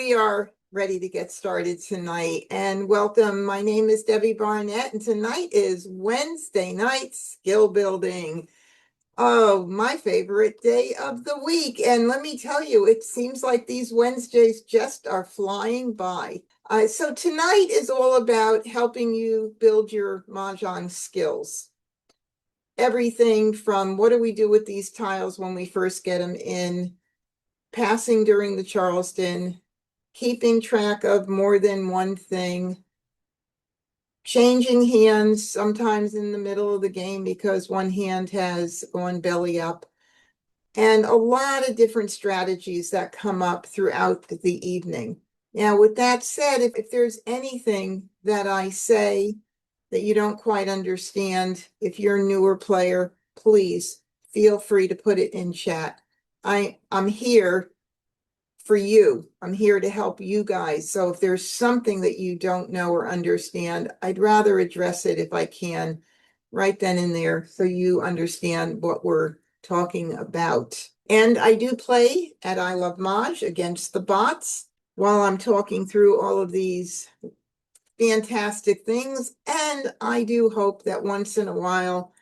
we are ready to get started tonight. And welcome. My name is Debbie Barnett, and tonight is Wednesday night skill building. Oh, my favorite day of the week. And let me tell you, it seems like these Wednesdays just are flying by. So tonight is all about helping you build your Mahjong skills. Everything from what do we do with these tiles when we first get them in, passing during the Charleston, keeping track of more than one thing, changing hands sometimes in the middle of the game because one hand has gone belly up, and a lot of different strategies that come up throughout the evening. Now, with that said, if there's anything that I say that you don't quite understand, if you're a newer player, please feel free to put it in chat. I'm here for you. I'm here to help you guys. So if there's something that you don't know or understand, I'd rather address it if I can right then and there so you understand what we're talking about. And I do play at I Love Maj against the bots while I'm talking through all of these fantastic things. And I do hope that once in a while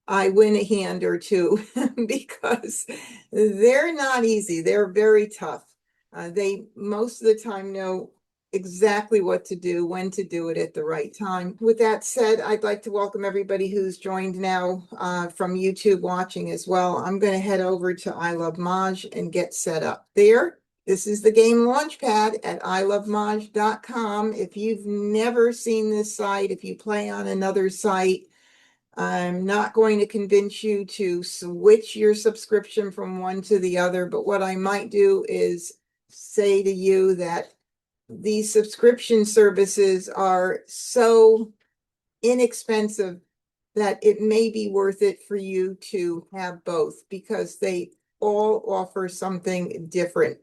I win a hand or two because they're not easy. They're very tough. They most of the time know exactly what to do, when to do it at the right time. With that said, I'd like to welcome everybody who's joined now from YouTube watching as well. I'm going to head over to I Love Maj and get set up there. This is the game launchpad at ilovemaj.com. If you've never seen this site, if you play on another site, I'm not going to convince you to switch your subscription from one to the other, but what I might do is say to you that these subscription services are so inexpensive that it may be worth it for you to have both because they all offer something different.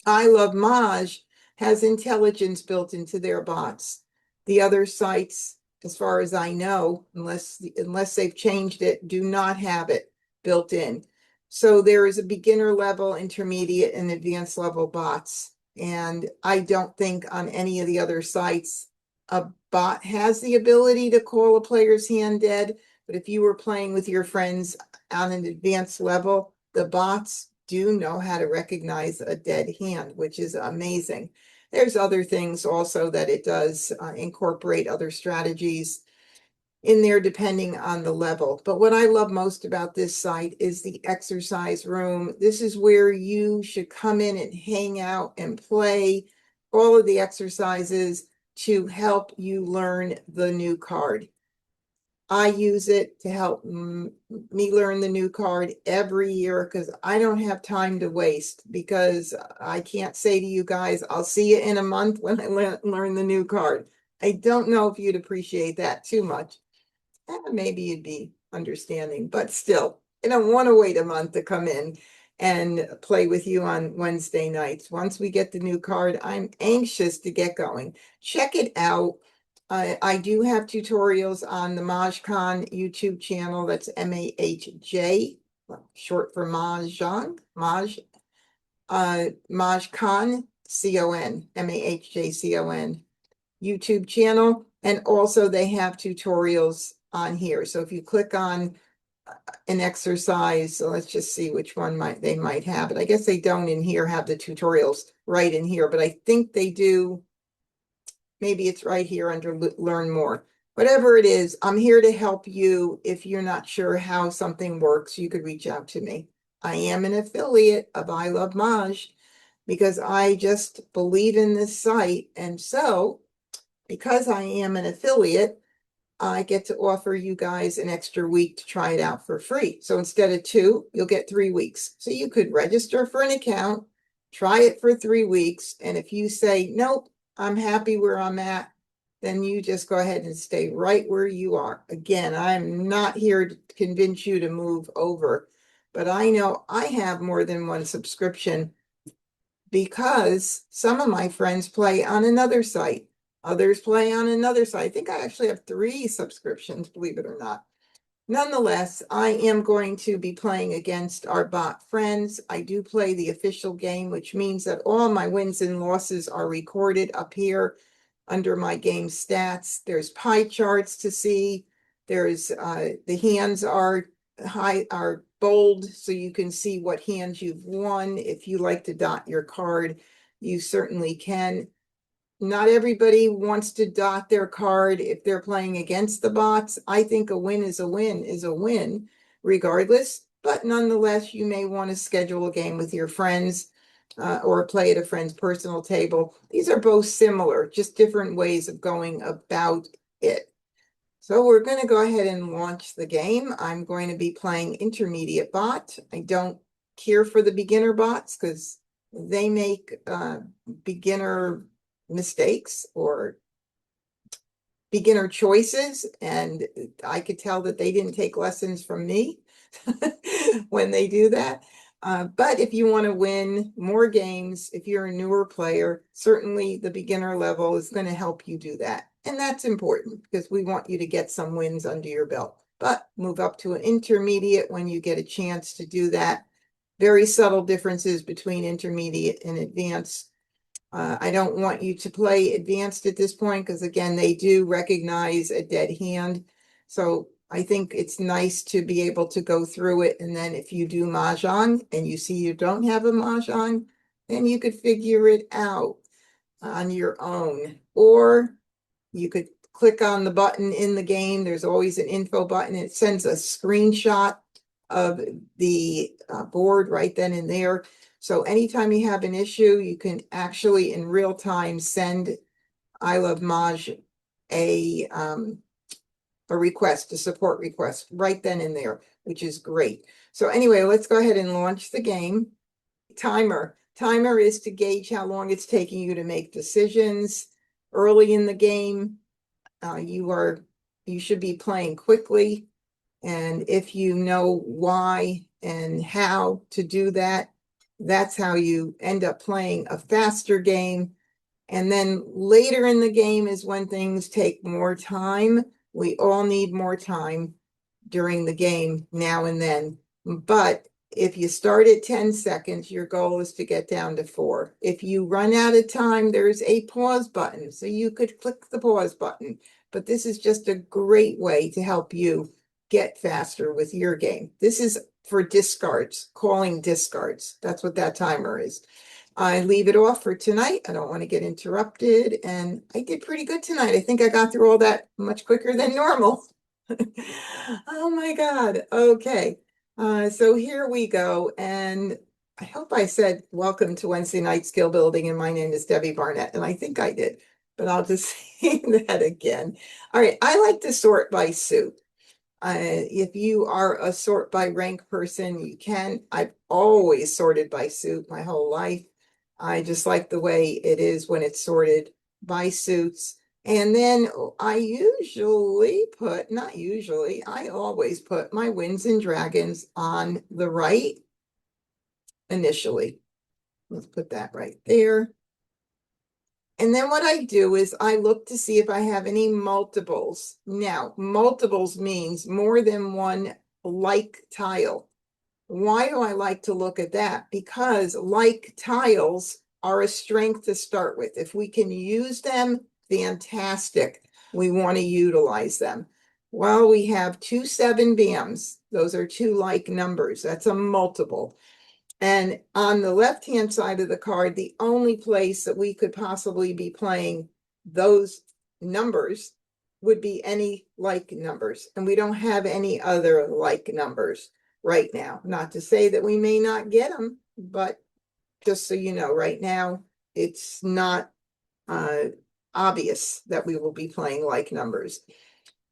I Love Maj has intelligence built into their bots. The other sites, as far as I know, unless they've changed it, do not have it built in. So there is a beginner level, intermediate, and advanced level bots. And I don't think on any of the other sites a bot has the ability to call a player's hand dead. But if you were playing with your friends on an advanced level, the bots do know how to recognize a dead hand, which is amazing. There's other things also that it does incorporate other strategies in there depending on the level. But what I love most about this site is the exercise room. This is where you should come in and hang out and play all of the exercises to help you learn the new card. I use it to help me learn the new card every year because I don't have time to waste, because I can't say to you guys, I'll see you in a month when I learn the new card. I don't know if you'd appreciate that too much. Maybe you'd be understanding, but still, I don't want to wait a month to come in and play with you on Wednesday nights. Once we get the new card, I'm anxious to get going. Check it out. I do have tutorials on the MahjCon YouTube channel. That's MahJ, short for Mah Jongg, MahjCon, C-O-N, MahjCon YouTube channel. And also they have tutorials on here. So if you click on an exercise, so let's just see which one they might have it. I guess they don't in here have the tutorials right in here, but I think they do. Maybe it's right here under Learn More. Whatever it is, I'm here to help you. If you're not sure how something works, you could reach out to me. I am an affiliate of I Love Maj because I just believe in this site. And so, because I am an affiliate, I get to offer you guys an extra week to try it out for free. So instead of 2, you'll get 3 weeks. So you could register for an account, try it for 3 weeks. And if you say, nope, I'm happy where I'm at, then you just go ahead and stay right where you are. Again, I'm not here to convince you to move over, but I know I have more than one subscription because some of my friends play on another site. Others play on another site. I think I actually have 3 subscriptions, believe it or not. Nonetheless, I am going to be playing against our bot friends. I do play the official game, which means that all my wins and losses are recorded up here under my game stats. There's pie charts to see. There's the hands are bold, so you can see what hands you've won. If you like to dot your card, you certainly can. Not everybody wants to dot their card if they're playing against the bots. I think a win is a win is a win, regardless. But nonetheless, you may want to schedule a game with your friends or play at a friend's personal table. These are both similar, just different ways of going about it. So we're going to go ahead and launch the game. I'm going to be playing intermediate bot. I don't care for the beginner bots because they make beginner mistakes or beginner choices, and I could tell that they didn't take lessons from me when they do that. But if you want to win more games, if you're a newer player, certainly the beginner level is going to help you do that. And that's important because we want you to get some wins under your belt. But move up to an intermediate when you get a chance to do that. Very subtle differences between intermediate and advanced. I don't want you to play advanced at this point because, again, they do recognize a dead hand. So I think it's nice to be able to go through it. And then if you do Mah Jongg and you see you don't have a Mah Jongg, then you could figure it out on your own. Or you could click on the button in the game. There's always an info button. It sends a screenshot of the board right then and there. So anytime you have an issue, you can actually in real time send I Love Maj a request, a support request right then and there, which is great. So anyway, let's go ahead and launch the game. Timer. Timer is to gauge how long it's taking you to make decisions. Early in the game, you should be playing quickly. And if you know why and how to do that, that's how you end up playing a faster game. And then later in the game is when things take more time. We all need more time during the game now and then. But if you start at 10 seconds, your goal is to get down to 4. If you run out of time, there's a pause button. So you could click the pause button. But this is just a great way to help you get faster with your game. This is for discards, calling discards. That's what that timer is. I leave it off for tonight. I don't want to get interrupted. And I did pretty good tonight. I think I got through all that much quicker than normal. Oh my God. Okay. So here we go. And I hope I said welcome to Wednesday Night Skill Building. And my name is Debbie Barnett. And I think I did, but I'll just say that again. All right. I like to sort by suit. If you are a sort by rank person, you can. I've always sorted by suit my whole life. I just like the way it is when it's sorted by suits. And then I usually put, not usually, I always put my wins and dragons on the right initially. Let's put that right there. And then what I do is I look to see if I have any multiples. Now, multiples means more than one like tile. Why do I like to look at that? Because like tiles are a strength to start with. If we can use them, fantastic. We want to utilize them. Well, we have 2 7 BAMs. Those are 2 like numbers. That's a multiple. And on the left-hand side of the card, the only place that we could possibly be playing those numbers would be any like numbers. And we don't have any other like numbers right now. Not to say that we may not get them, but just so you know, right now, it's not obvious that we will be playing like numbers.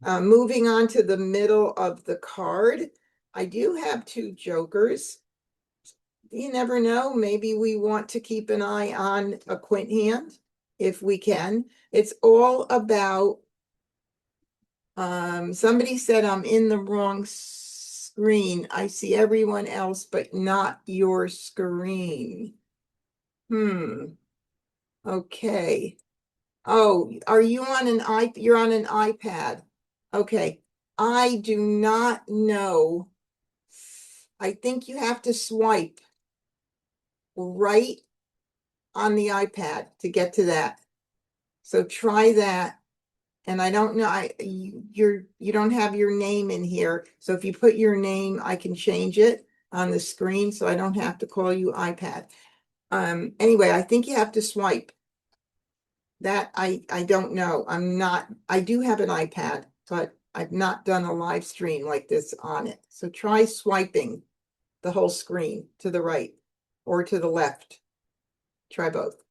Moving on to the middle of the card, I do have 2 jokers. You never know. Maybe we want to keep an eye on a quint hand if we can. It's all about, somebody said I'm in the wrong screen. I see everyone else, but not your screen. Okay. Oh, are you on an you're on an iPad? Okay. I do not know. I think you have to swipe right on the iPad to get to that. So try that. And I don't know, you don't have your name in here. So if you put your name, I can change it on the screen so I don't have to call you iPad. Anyway, I think you have to swipe. That I don't know. I do have an iPad, but I've not done a live stream like this on it. So try swiping the whole screen to the right or to the left. Try both.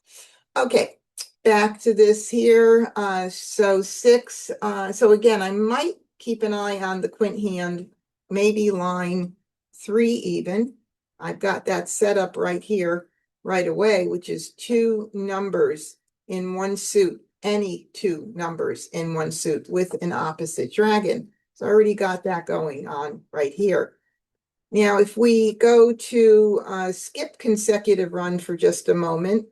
Okay, back to this here. So 6. So again, I might keep an eye on the quint hand, maybe line 3 even. I've got that set up right here right away, which is 2 numbers in one suit, any 2 numbers in one suit with an opposite dragon. So I already got that going on right here. Now, if we go to skip consecutive run for just a moment,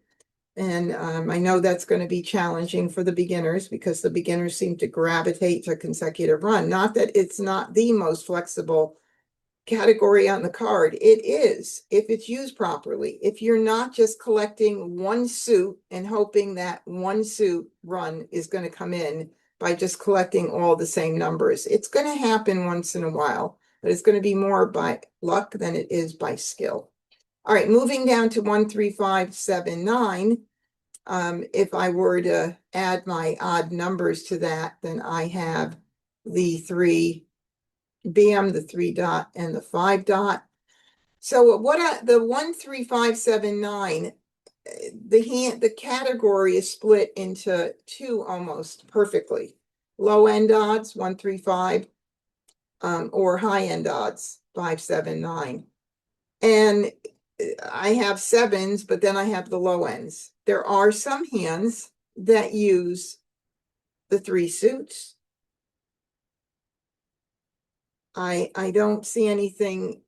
and I know that's going to be challenging for the beginners because the beginners seem to gravitate to consecutive run. Not that it's not the most flexible category on the card. It is, if it's used properly. If you're not just collecting one suit and hoping that one suit run is going to come in by just collecting all the same numbers. It's going to happen once in a while, but it's going to be more by luck than it is by skill. All right, moving down to 1, 3, 5, 7, 9. If I were to add my odd numbers to that, then I have the 3 BM, the 3 dot, and the 5 dot. So the 1, 3, 5, 7, 9, the category is split into 2 almost perfectly. Low end odds, 1, 3, 5, or high end odds, 5, 7, 9. And I have 7s, but then I have the low ends. There are some hands that use the 3 suits. I don't see anything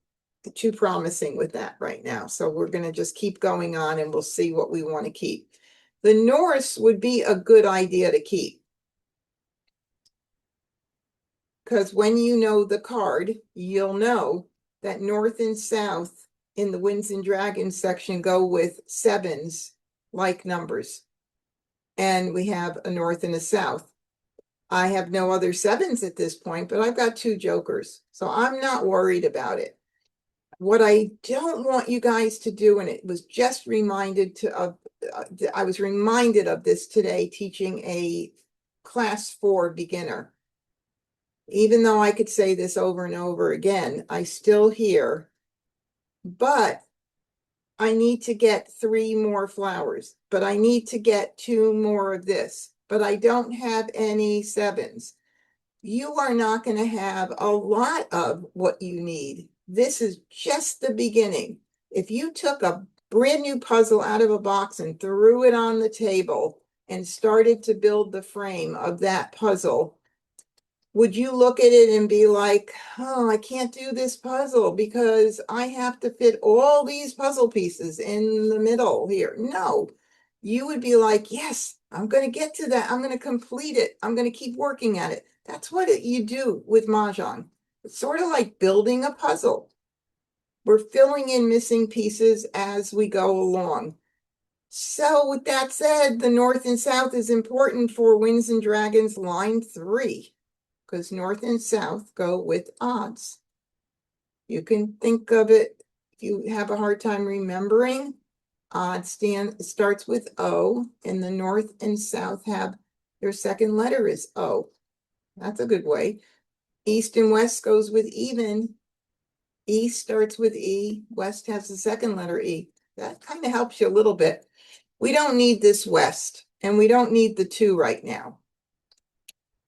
too promising with that right now. So we're going to just keep going on and we'll see what we want to keep. The Norse would be a good idea to keep, because when you know the card, you'll know that North and South in the Winds and Dragons section go with 7s like numbers. And we have a North and a South. I have no other 7s at this point, but I've got 2 jokers. So I'm not worried about it. What I don't want you guys to do, and it was just I was reminded of this today teaching a class 4 beginner. Even though I could say this over and over again, I still hear, but I need to get 3 more flowers, but I need to get 2 more of this, but I don't have any 7s. You are not going to have a lot of what you need. This is just the beginning. If you took a brand new puzzle out of a box and threw it on the table and started to build the frame of that puzzle, would you look at it and be like, oh, I can't do this puzzle because I have to fit all these puzzle pieces in the middle here? No, you would be like, yes, I'm going to get to that. I'm going to complete it. I'm going to keep working at it. That's what you do with Mahjong. It's sort of like building a puzzle. We're filling in missing pieces as we go along. So with that said, the North and South is important for Winds and Dragons line 3. Because North and South go with odds. You can think of it, if you have a hard time remembering, odd starts with O, and the North and South have their second letter is O. That's a good way. East and West goes with even. East starts with E, West has the second letter E. That kind of helps you a little bit. We don't need this West, and we don't need the 2 right now.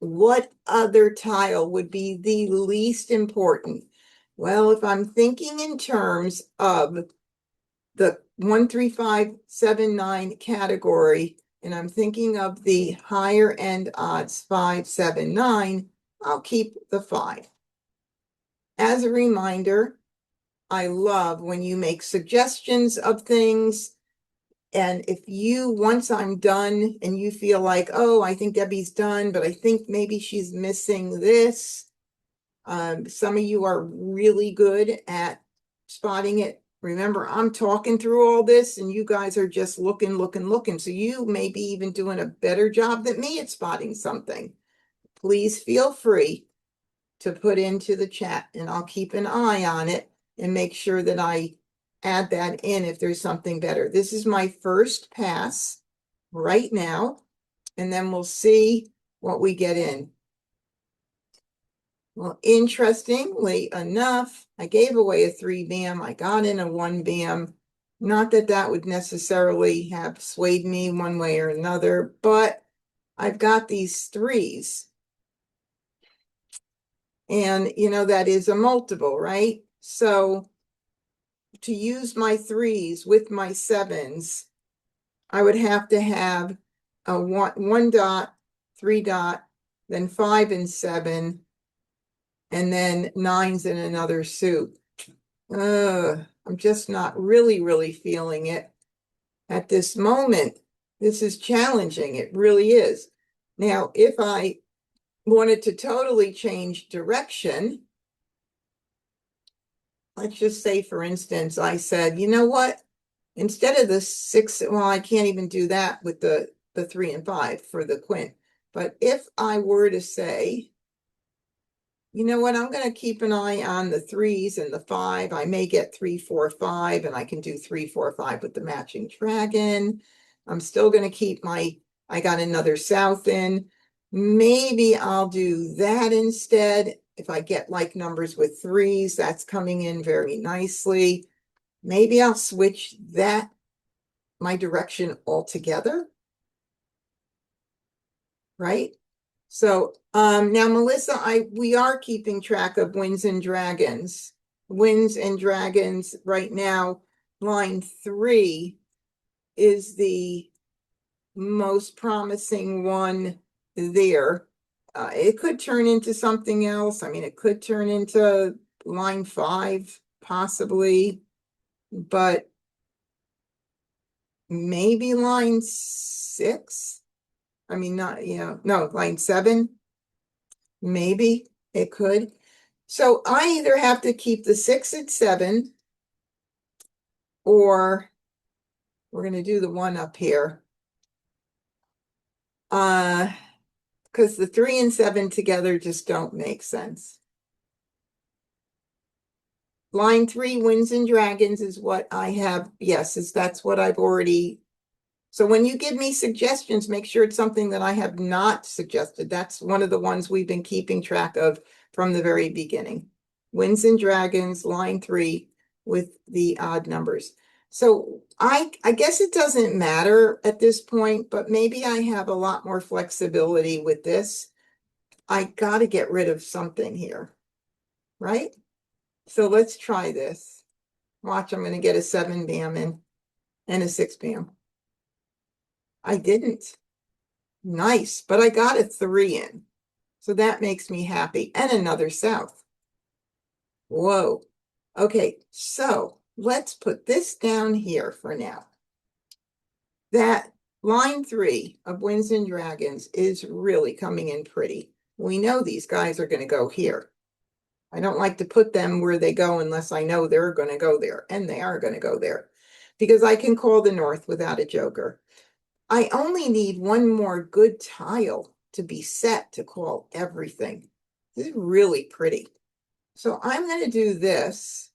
What other tile would be the least important? Well, if I'm thinking in terms of the 1, 3, 5, 7, 9 category, and I'm thinking of the higher end odds 5, 7, 9, I'll keep the 5. As a reminder, I love when you make suggestions of things. And if once I'm done and you feel like, oh, I think Debbie's done, but I think maybe she's missing this, Some of you are really good at spotting it. Remember, I'm talking through all this and you guys are just looking. So you may be even doing a better job than me at spotting something. Please feel free to put into the chat and I'll keep an eye on it and make sure that I add that in if there's something better. This is my first pass right now, and then we'll see what we get in. Well, interestingly enough, I gave away a 3 bam. I got in a 1 bam. Not that that would necessarily have swayed me one way or another, but I've got these 3s. And, you know, that is a multiple, right? So to use my 3s with my 7s, I would have to have a one dot, 3 dot, then 5 and 7, and then 9s in another suit. I'm just not really feeling it at this moment. This is challenging. It really is. Now, if I wanted to totally change direction, let's just say, for instance, I said, you know what? Instead of the 6, well, I can't even do that with the 3 and 5 for the quint. But if I were to say, you know what, I'm going to keep an eye on the 3s and the 5. I may get 3, 4, 5, and I can do 3, 4, 5 with the matching dragon. I'm still going to keep I got another south in. Maybe I'll do that instead. If I get like numbers with 3s, that's coming in very nicely. Maybe I'll switch my direction altogether, right? So now, Melissa, we are keeping track of wins and dragons. Wins and dragons right now, line 3 is the most promising one there. It could turn into something else. I mean, it could turn into line 5, possibly, but maybe line 6. I mean, not, no, line 7. Maybe it could. So I either have to keep the 6 at 7, or we're going to do the 1 up here. Because the 3 and 7 together just don't make sense. Line 3, wins and dragons, is what I have. Yes, that's what I've already. So when you give me suggestions, make sure it's something that I have not suggested. That's one of the ones we've been keeping track of from the very beginning. Wins and dragons, line 3, with the odd numbers. So I guess it doesn't matter at this point, but maybe I have a lot more flexibility with this. I got to get rid of something here, right? So let's try this. Watch, I'm going to get a 7 bam in and a 6 bam. I didn't. Nice, but I got a 3 in. So that makes me happy. And another south. Whoa. Okay, so let's put this down here for now. That line 3 of wins and dragons is really coming in pretty. We know these guys are going to go here. I don't like to put them where they go unless I know they're going to go there, and they are going to go there, because I can call the north without a joker. I only need one more good tile to be set to call everything. This is really pretty. So I'm going to do this,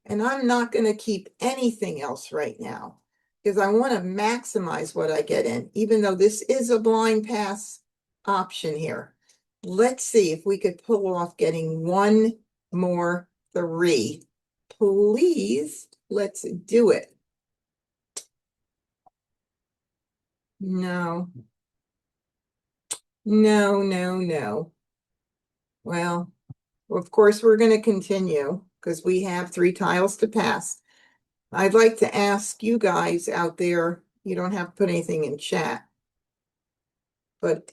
and I'm not going to keep anything else right now because I want to maximize what I get in, even though this is a blind pass option here. Let's see if we could pull off getting one more 3. Please, let's do it. No. No. Well, of course, we're going to continue because we have 3 tiles to pass. I'd like to ask you guys out there, you don't have to put anything in chat, but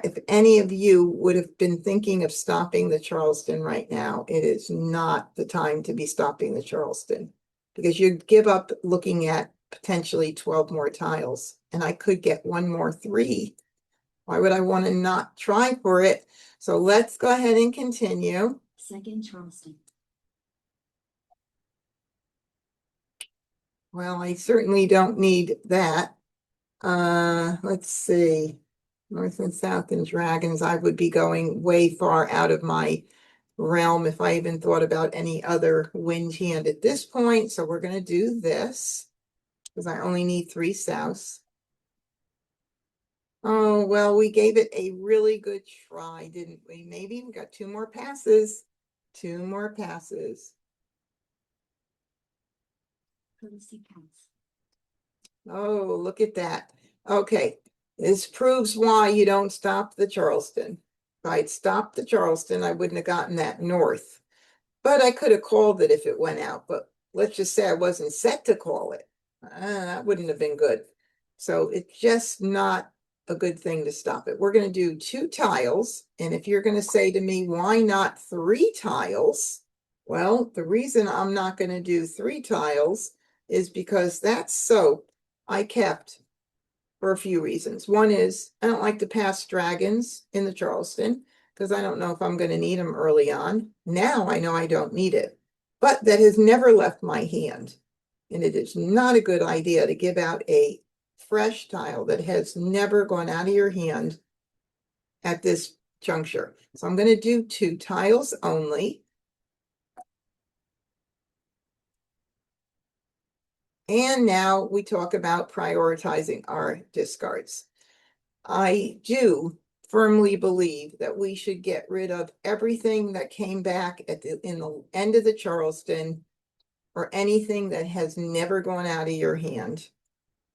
if any of you would have been thinking of stopping the Charleston right now, it is not the time to be stopping the Charleston, because you'd give up looking at potentially 12 more tiles, and I could get one more 3 Why would I want to not try for it? So let's go ahead and continue. Second Charleston. Well, I certainly don't need that. Let's see. North and South and Dragons, I would be going way far out of my realm if I even thought about any other wind hand at this point. So we're going to do this because I only need 3 Souths. Oh, well, we gave it a really good try, didn't we? Maybe we got 2 more passes. 2 more passes. Courtesy pass. Oh, look at that. Okay, this proves why you don't stop the Charleston. If I'd stopped the Charleston, I wouldn't have gotten that north. But I could have called it if it went out. But let's just say I wasn't set to call it. That wouldn't have been good. So it's just not a good thing to stop it. We're going to do 2 tiles. And if you're going to say to me, why not 3 tiles? Well, the reason I'm not going to do 3 tiles is because that soap I kept for a few reasons. One is I don't like to pass dragons in the Charleston because I don't know if I'm going to need them early on. Now I know I don't need it, but that has never left my hand. And it is not a good idea to give out a fresh tile that has never gone out of your hand at this juncture. So I'm going to do 2 tiles only. And now we talk about prioritizing our discards. I do firmly believe that we should get rid of everything that came back in the end of the Charleston or anything that has never gone out of your hand.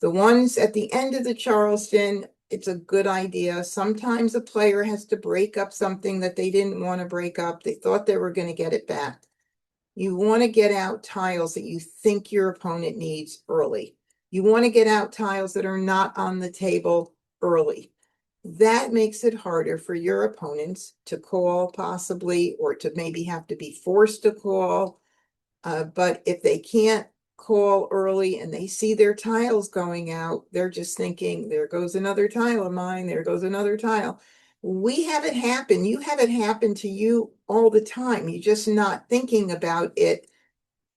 The ones at the end of the Charleston, it's a good idea. Sometimes a player has to break up something that they didn't want to break up. They thought they were going to get it back. You want to get out tiles that you think your opponent needs early. You want to get out tiles that are not on the table early. That makes it harder for your opponents to call possibly, or to maybe have to be forced to call. But if they can't call early and they see their tiles going out, they're just thinking, there goes another tile of mine, there goes another tile. We have it happen. You have it happen to you all the time. You're just not thinking about it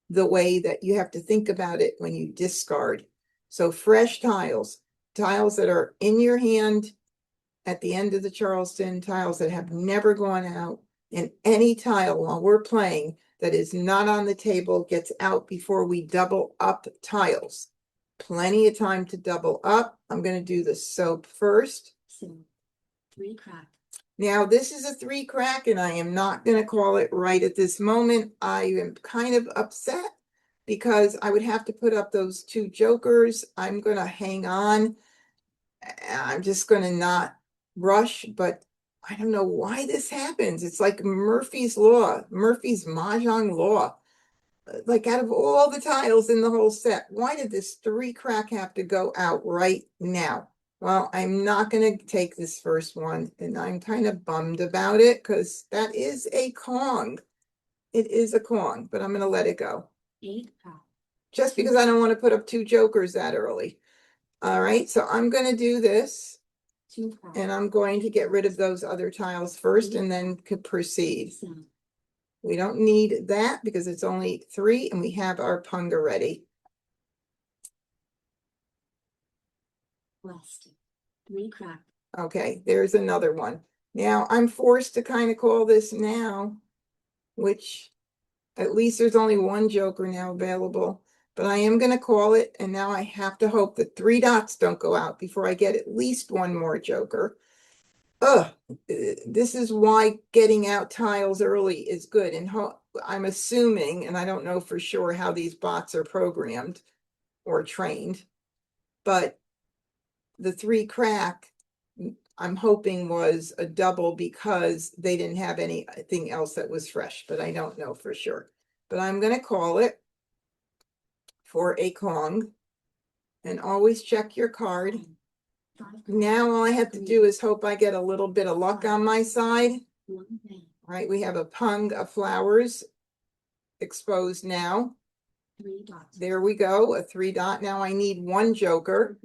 the way that you have to think about it when you discard. So fresh tiles, tiles that are in your hand at the end of the Charleston, tiles that have never gone out, and any tile while we're playing that is not on the table gets out before we double up tiles. Plenty of time to double up. I'm going to do the soap first. So 3 crack. Now, this is a 3 crack, and I am not going to call it right at this moment. I am kind of upset because I would have to put up those 2 jokers. I'm going to hang on. I'm just going to not rush, but I don't know why this happens. It's like Murphy's Law, Murphy's Mah Jongg Law. Like out of all the tiles in the whole set, why did this 3 crack have to go out right now? Well, I'm not going to take this first one, and I'm kind of bummed about it because that is a Kong. It is a Kong, but I'm going to let it go. 8 crack. Just because I don't want to put up 2 jokers that early. All right, so I'm going to do this. 2 crack. And I'm going to get rid of those other tiles first and then could proceed. So We don't need that because it's only 3 and we have our punga ready. west. 3 crack. Okay, there's another one. Now I'm forced to kind of call this now, which at least there's only 1 joker now available. But I am going to call it, and now I have to hope that 3 dots don't go out before I get at least 1 more joker. This is why getting out tiles early is good. And I'm assuming, and I don't know for sure how these bots are programmed or trained, but the 3 crack, I'm hoping was a double because they didn't have anything else that was fresh, but I don't know for sure. But I'm going to call it for a Kong, and always check your card. Now all I have to do is hope I get a little bit of luck on my side. Right, we have a pung of flowers exposed now. 3 dots. There we go, a 3 dot. Now I need 1 joker.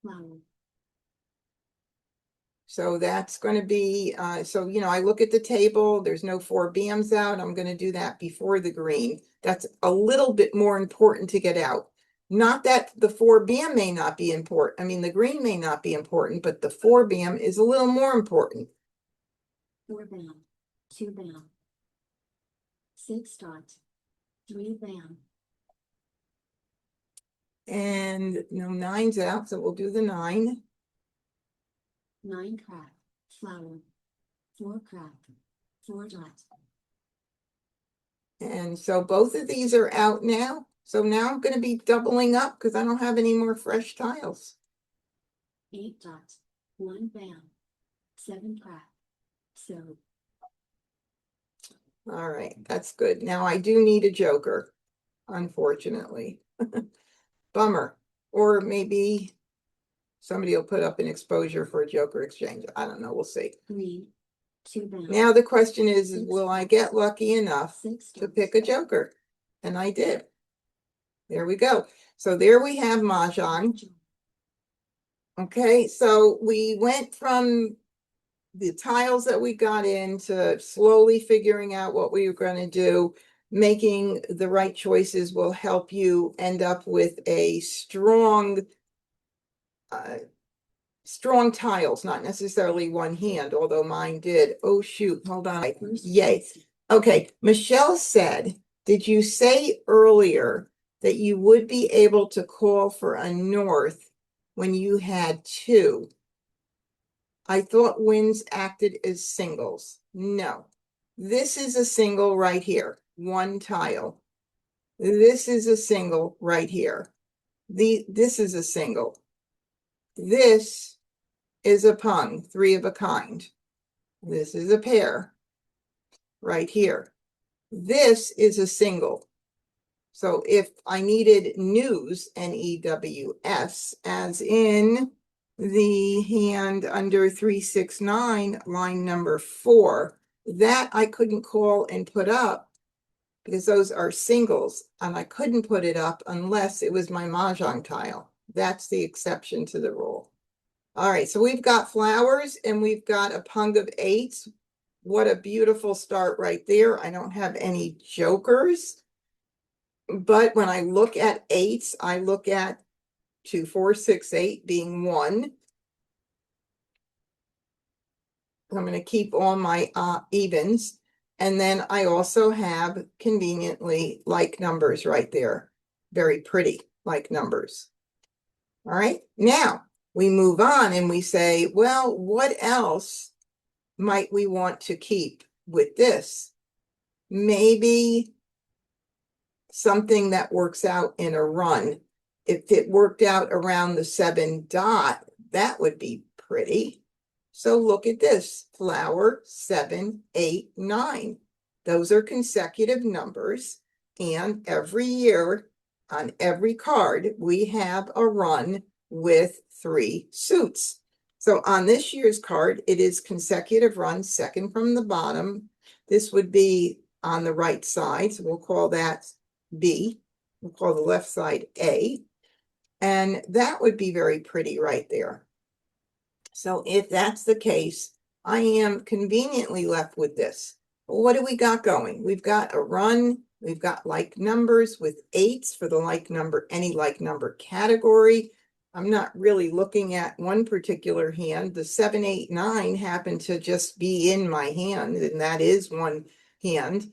Flower. So that's going to be, so, I look at the table, there's no 4 bams out. I'm going to do that before the green. That's a little bit more important to get out. Not that the 4 bam may not be important. I mean, the green may not be important, but the 4 bam is a little more important. 4 bam, 2 bam, 6 dot, 3 bam, And no 9's out, so we'll do the 9. 9 crack, flower, 4 crack, 4 dot, And so both of these are out now. So now I'm going to be doubling up because I don't have any more fresh tiles. 8 dot, 1 bam, 7 crack, so All right, that's good. Now I do need a joker, unfortunately. Bummer. Or maybe somebody will put up an exposure for a joker exchange. I don't know. We'll see. green, 2 bam, Now the question is will I get lucky enough 6 to dot, pick a joker? And I did. There we go. So there we have Mahjong. Okay, so we went from the tiles that we got into slowly figuring out what we were going to do. Making the right choices will help you end up with a strong tiles, not necessarily one hand, although mine did. Oh, shoot. Hold on. Yay. Okay. Michelle said, did you say earlier that you would be able to call for a north when you had 2? I thought winds acted as singles. No. This is a single right here. 1 tile. This is a single right here. This is a single. This is a pung, 3 of a kind. This is a pair right here. This is a single. So if I needed news, NEWS, as in the hand under 369, line number 4, that I couldn't call and put up because those are singles, and I couldn't put it up unless it was my Mahjong tile. That's the exception to the rule. All right, so we've got flowers and we've got a pung of 8s. What a beautiful start right there. I don't have any jokers, but when I look at 8s, I look at 2, 4, 6, 8 being 1. I'm going to keep all my evens. And then I also have conveniently like numbers right there. Very pretty like numbers. All right, now we move on and we say, well, what else might we want to keep with this? Maybe something that works out in a run. If it worked out around the 7 dot, that would be pretty. So look at this, flower 7, 8, 9. Those are consecutive numbers. And every year on every card, we have a run with 3 suits. So on this year's card, it is consecutive runs, second from the bottom. This would be on the right side. So we'll call that B. We'll call the left side A. And that would be very pretty right there. So if that's the case, I am conveniently left with this. What do we got going? We've got a run. We've got like numbers with 8s for the like number, any like number category. I'm not really looking at one particular hand. The 7, 8, 9 happen to just be in my hand, and that is one hand.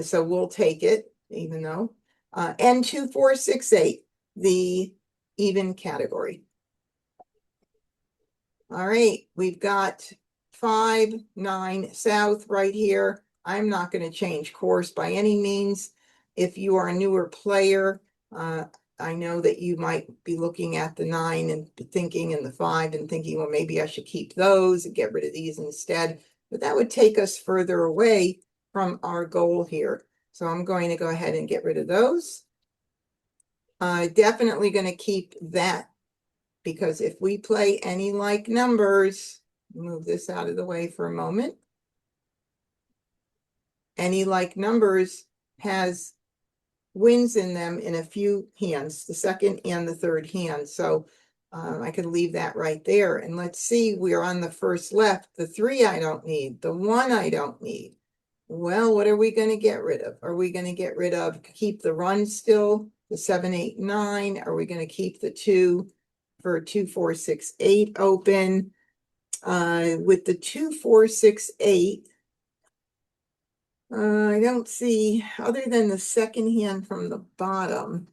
So we'll take it, even though. And 2, 4, 6, 8, the even category. All right, we've got 5, 9 south right here. I'm not going to change course by any means. If you are a newer player, I know that you might be looking at the 9 and thinking, and the 5 and thinking, well, maybe I should keep those and get rid of these instead. But that would take us further away from our goal here. So I'm going to go ahead and get rid of those. Definitely going to keep that, because if we play any like numbers, move this out of the way for a moment. Any like numbers has wins in them in a few hands, the second and the third hand. So I could leave that right there. And let's see, we're on the first left. The 3 I don't need, the 1 I don't need. Well, what are we going to get rid of? Are we going to get rid of, keep the run still, the 7, 8, 9? Are we going to keep the 2 for 2, 4, 6, 8 open? With the 2, 4, 6, 8, I don't see, other than the second hand from the bottom,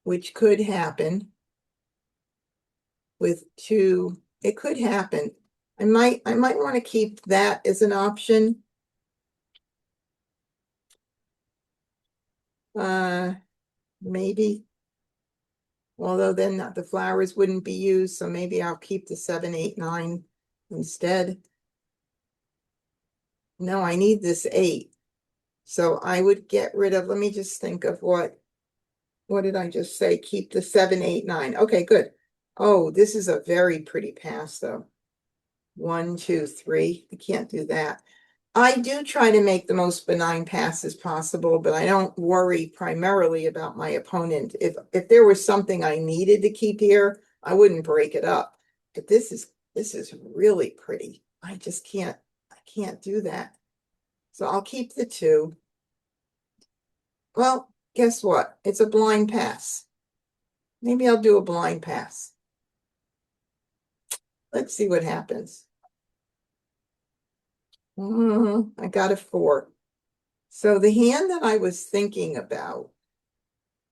which could happen with 2. It could happen. I might want to keep that as an option. Maybe. Although then the flowers wouldn't be used, so maybe I'll keep the 7, 8, 9 instead. No, I need this 8. So I would get rid of, let me just think of what did I just say? Keep the 7, 8, 9. Okay, good. Oh, this is a very pretty pass though. 1, 2, 3. I can't do that. I do try to make the most benign passes possible, but I don't worry primarily about my opponent. If there was something I needed to keep here, I wouldn't break it up. But this is really pretty. I just can't do that. So I'll keep the 2. Well, guess what? It's a blind pass. Maybe I'll do a blind pass. Let's see what happens. I got a 4. So the hand that I was thinking about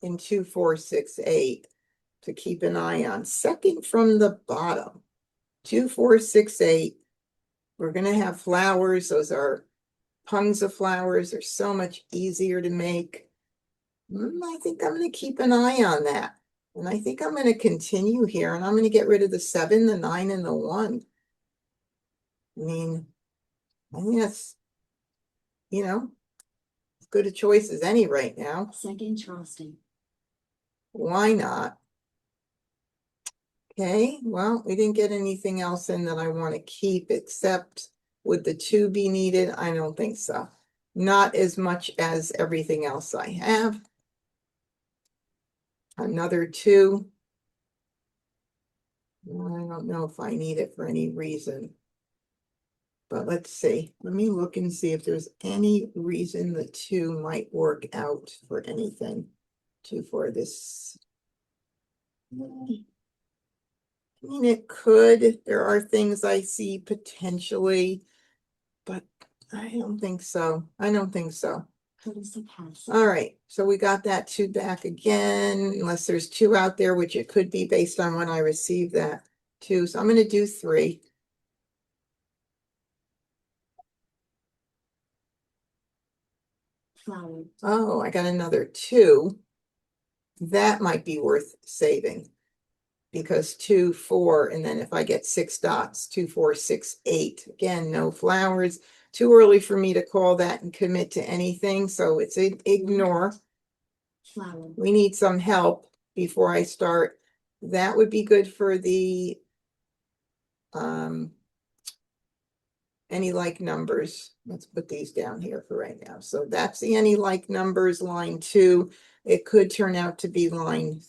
in 2, 4, 6, 8 to keep an eye on, second from the bottom, 2, 4, 6, 8. We're going to have flowers. Those are pungs of flowers. They're so much easier to make. I think I'm going to keep an eye on that. And I think I'm going to continue here, and I'm going to get rid of the 7, the 9, and the 1. I mean, I think that's, as good a choice as any right now. Second Charleston. Why not? Okay, well, we didn't get anything else in that I want to keep, except would the 2 be needed? I don't think so. Not as much as everything else I have. Another 2. I don't know if I need it for any reason. But let's see. Let me look and see if there's any reason the 2 might work out for anything. 2 for this. I mean, it could. There are things I see potentially, but I don't think so. I don't think so. Courtesy pass. All right, so we got that 2 back again, unless there's 2 out there, which it could be based on when I received that 2. So I'm going to do 3. Flower. Oh, I got another 2. That might be worth saving, because 2, 4, and then if I get 6 dots, 2, 4, 6, 8. Again, no flowers. Too early for me to call that and commit to anything, so it's ignore. Flower. We need some help before I start. That would be good for the any like numbers. Let's put these down here for right now. So that's the any like numbers, line 2. It could turn out to be line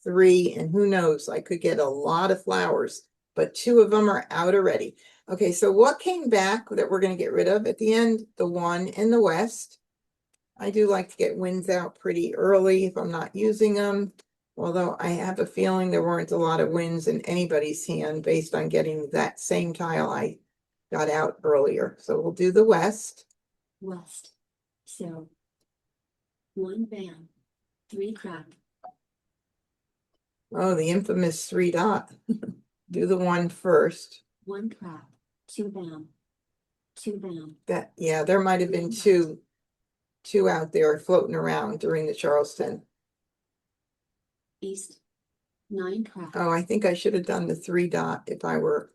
3, and who knows, I could get a lot of flowers, but 2 of them are out already. Okay, so what came back that we're going to get rid of at the end? The 1 in the west. I do like to get winds out pretty early if I'm not using them, although I have a feeling there weren't a lot of winds in anybody's hand based on getting that same tile I got out earlier. So we'll do the west. West. So 1 bam, 3 crack. Oh, the infamous 3 dot. Do the 1 first. 1 crack. 2 bam, 2 bam. That, yeah, there might have been two out there floating around during the Charleston. East. 9 crack. Oh, I think I should have done the 3 dot if I were,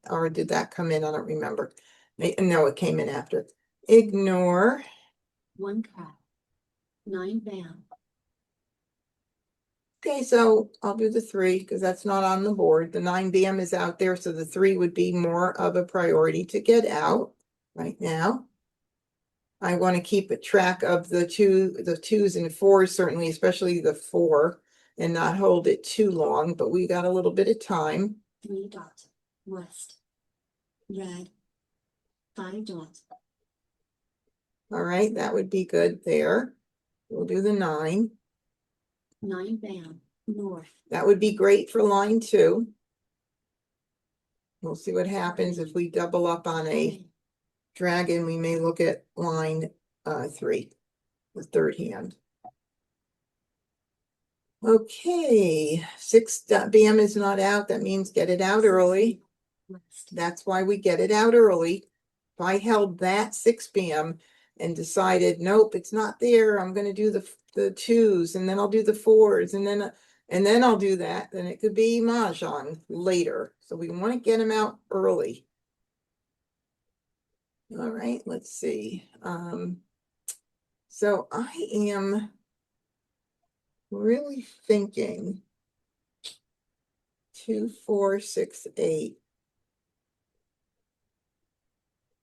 or did that come in? I don't remember. No, it came in after. Ignore. 1 crack. 9 bam. Okay, so I'll do the 3 because that's not on the board. The 9 BM is out there, so the 3 would be more of a priority to get out right now. I want to keep a track of the 2s and 4s, certainly, especially the 4. and not hold it too long, but we got a little bit of time. 3 dot. West. Red. 5 dot. All right, that would be good there. We'll do the 9. 9 bam. North. That would be great for line 2. We'll see what happens if we double up on a dragon. We may look at line 3, the third hand. Okay, 6 bam is not out. That means get it out early. West. That's why we get it out early. If I held that 6 bam and decided, nope, it's not there, I'm going to do the 2s, and then I'll do the 4s, and then I'll do that, then it could be Mah Jongg later. So we want to get them out early. All right, let's see. So I am really thinking 2, 4, 6, 8.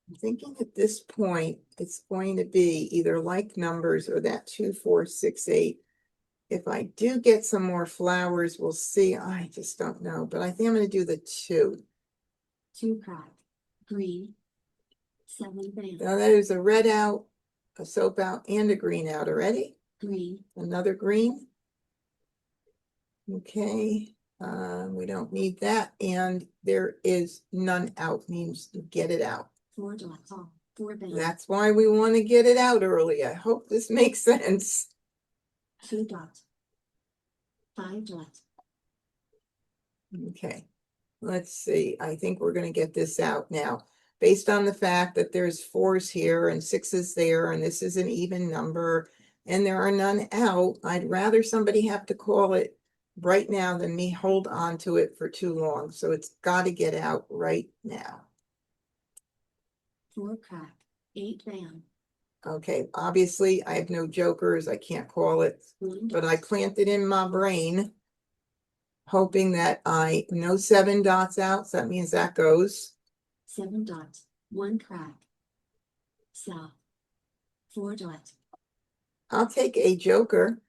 I'm thinking at this point, it's going to be either like numbers or that 2, 4, 6, 8. If I do get some more flowers, we'll see. I just don't know, but I think I'm going to do the 2. 2 crack. Green. 7 bam. Now there's a red out, a soap out, and a green out already. Green. Another green. Okay, we don't need that, and there is none out, means get it out. 4 dot. 4 bam. That's why we want to get it out early. I hope this makes sense. 2 dot. 5 dot. Okay, let's see. I think we're going to get this out now. Based on the fact that there's 4s here and 6s there, and this is an even number, and there are none out, I'd rather somebody have to call it right now than me hold on to it for too long. So it's got to get out right now. 4 crack. 8 bam. Okay, obviously I have no jokers. I can't call it, 1 but dot. I planted in my brain, hoping that I know 7 dots out. So that means that goes. 7 dot. 1 crack. South. 4 dot. I'll take a joker,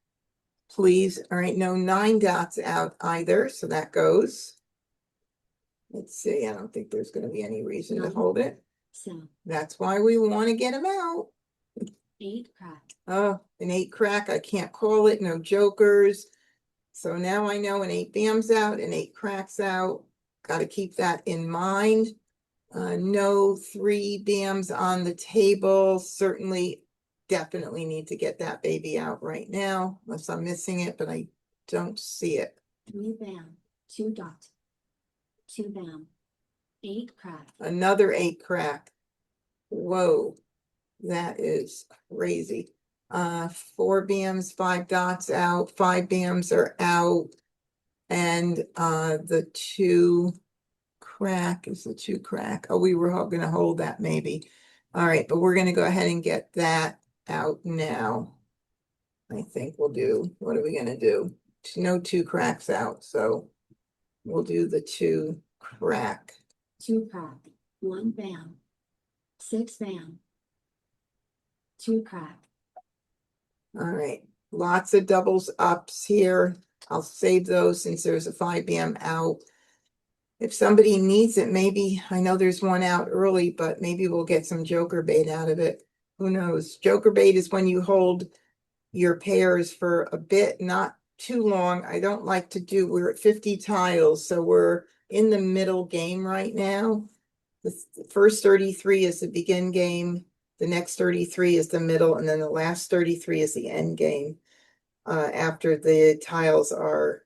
please. All right, no 9 dots out either, so that goes. Let's see, I don't think there's going to be any reason to 9 hold it. South. That's why we want to get them out. 8 crack. Oh, an 8 crack, I can't call it, no jokers. So now I know an 8 bams out, an 8 cracks out. Got to keep that in mind. No 3 bams on the table. Certainly, definitely need to get that baby out right now, unless I'm missing it, but I don't see it. 3 bam. 2 dot. 2 bam. 8 crack. Another 8 crack. Whoa, that is crazy. 4 bams, 5 dots out, 5 bams are out, and the 2 crack is the 2 crack. Oh, we were going to hold that maybe. All right, but we're going to go ahead and get that out now. I think we'll do, what are we going to do? No 2 cracks out, so we'll do the 2 crack. 2 crack. 1 bam. 6 bam. 2 crack. All right, lots of doubles ups here. I'll save those since there's a 5 bam out. If somebody needs it, maybe, I know there's one out early, but maybe we'll get some joker bait out of it. Who knows? Joker bait is when you hold your pairs for a bit, not too long. I don't like to do, we're at 50 tiles, so we're in the middle game right now. The first 33 is the begin game. The next 33 is the middle, and then the last 33 is the end game after the tiles are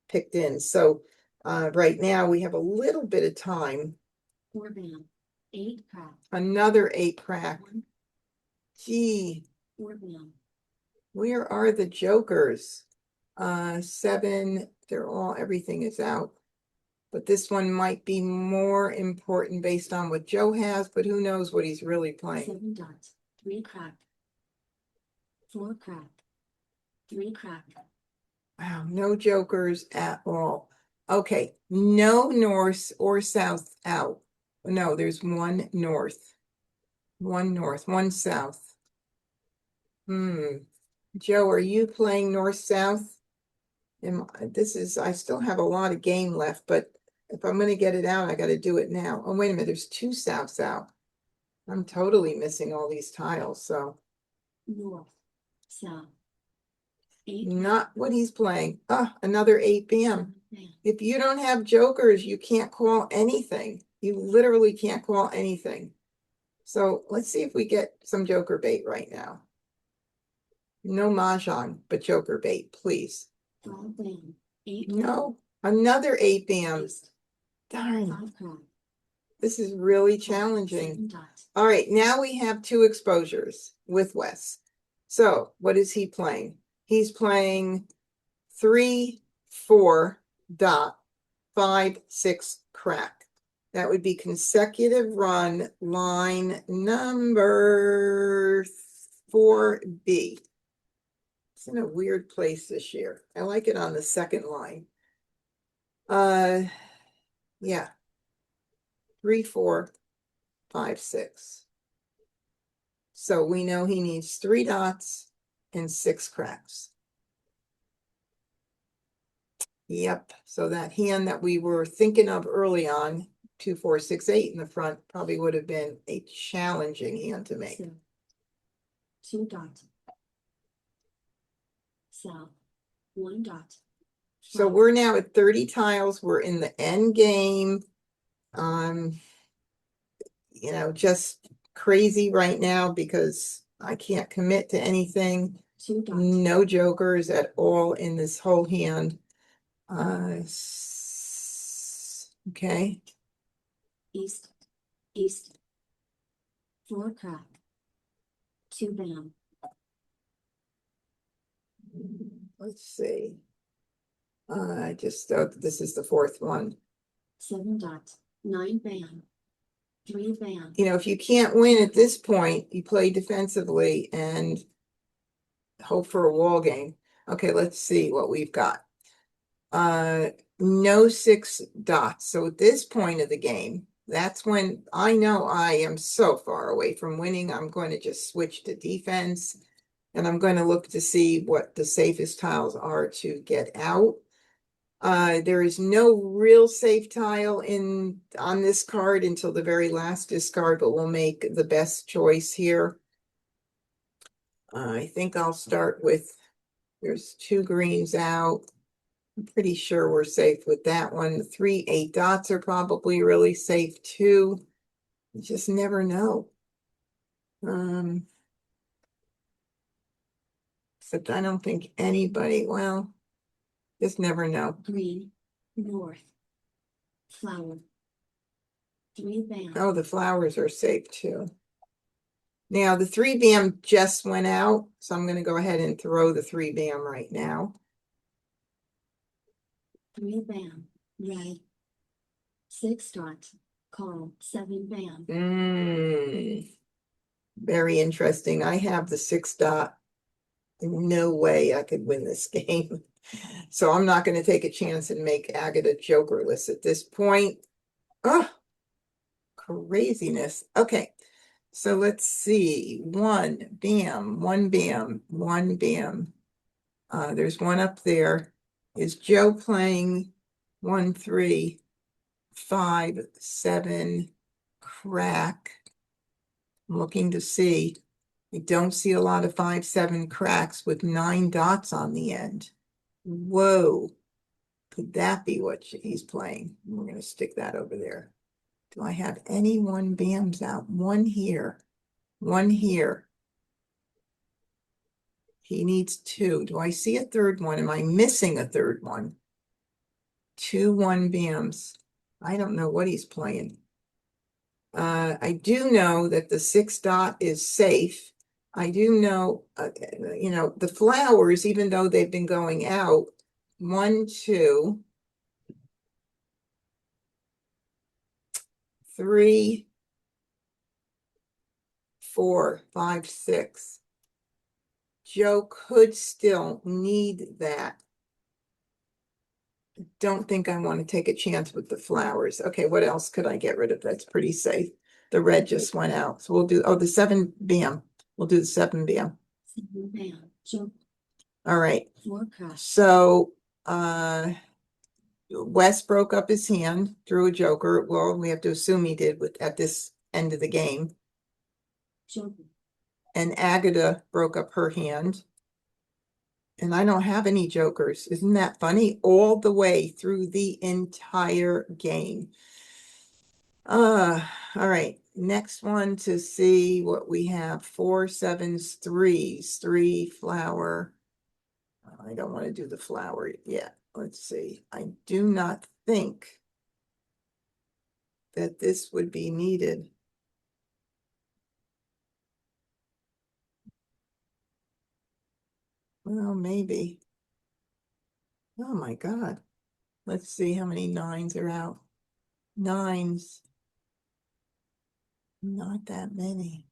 picked in. So right now we have a little bit of time. 4 bam. 8 crack. Another 8 crack. Gee, 4 bam. where are the jokers? 7, they're all, everything is out. But this one might be more important based on what Joe has, but who knows what he's really playing. 7 dot. 3 crack. 4 crack. 3 crack. Wow, no jokers at all. Okay, no north or south out. No, there's 1 north. 1 north, 1 south. Joe, are you playing north-south? And I still have a lot of game left, but if I'm gonna get it out, I gotta do it now. Oh, wait a minute, there's two souths out. I'm totally missing all these tiles, so North, south. 8 not what he's playing. Ah, another 8 bam. bam. If you don't have jokers, you can't call anything. You literally can't call anything. So let's see if we get some joker bait right now. No mahjong, but joker bait, please. 12 bam. 8 No, another 8 bam. East. Darn, 5 crack. this is really 7 challenging. dot. All right, now we have 2 exposures with Wes. So what is he playing? He's playing 3, 4, dot, 5, 6, crack. That would be consecutive run line number 4B. It's in a weird place this year. I like it on the second line. Yeah. 3, 4, 5, 6. So we know he needs 3 dots and 6 cracks. Yep. So that hand that we were thinking of early on, 2, 4, 6, 8 in the front, probably would have been a challenging hand to make. 2 dot. South. 1 dot. So 5. we're now at 30 tiles. We're in the end game. You know, just crazy right now because I can't commit to anything. 2 dot. No jokers at all in this whole hand. Okay. East. East. 4 crack. 2 bam. Let's see. This is the 4th one. 7 dot. 9 bam. 3 bam. You know, if you can't win at this point, you play defensively and hope for a wall game. Okay, let's see what we've got. No 6 dots. So at this point of the game, that's when I know I am so far away from winning. I'm going to just switch to defense and I'm going to look to see what the safest tiles are to get out. There is no real safe tile on this card until the very last discard, but we'll make the best choice here. I think I'll start with, there's 2 greens out. I'm pretty sure we're safe with that one. The 3, 8 dots are probably really safe too. You just never know. Except I don't think anybody, well, just never know. Green. North. Flower. 3 bam. Oh, the flowers are safe too. Now the 3 bam just went out, so I'm going to go ahead and throw the 3 bam right now. 3 bam. Red. 6 dot. Call. 7 bam. Very interesting. I have the 6 dot. No way I could win this game. So I'm not going to take a chance and make Agatha jokerless at this point. Oh, craziness. Okay. So let's see. 1 bam, 1 bam, 1 bam. There's one up there. Is Joe playing 1, 3, 5, 7, crack? I'm looking to see. I don't see a lot of 5, 7 cracks with 9 dots on the end. Whoa. Could that be what he's playing? We're going to stick that over there. Do I have any 1 bams out? 1 here. 1 here. He needs 2. Do I see a 3rd one? Am I missing a 3rd one? 2 1 bams. I don't know what he's playing. I do know that the 6 dot is safe. I do know, you know, the flowers, even though they've been going out, 1, 2, 3, 4, 5, 6. Joe could still need that. Don't think I want to take a chance with the flowers. Okay, what else could I get rid of? That's pretty safe. The red just went out. So we'll do, oh, the 7 bam. We'll do the 7 bam. 7 bam. Joke. All right. 4 crack. So Wes broke up his hand, drew a joker. Well, we have to assume he did at this end of the game. Joker. And Agatha broke up her hand. And I don't have any jokers. Isn't that funny? All the way through the entire game. All right. Next one to see what we have. 4 sevens, threes, 3 flower. I don't want to do the flower yet. Let's see. I do not think that this would be needed. Well, maybe. Oh my God. Let's see how many 9s are out. 9s. Not that many.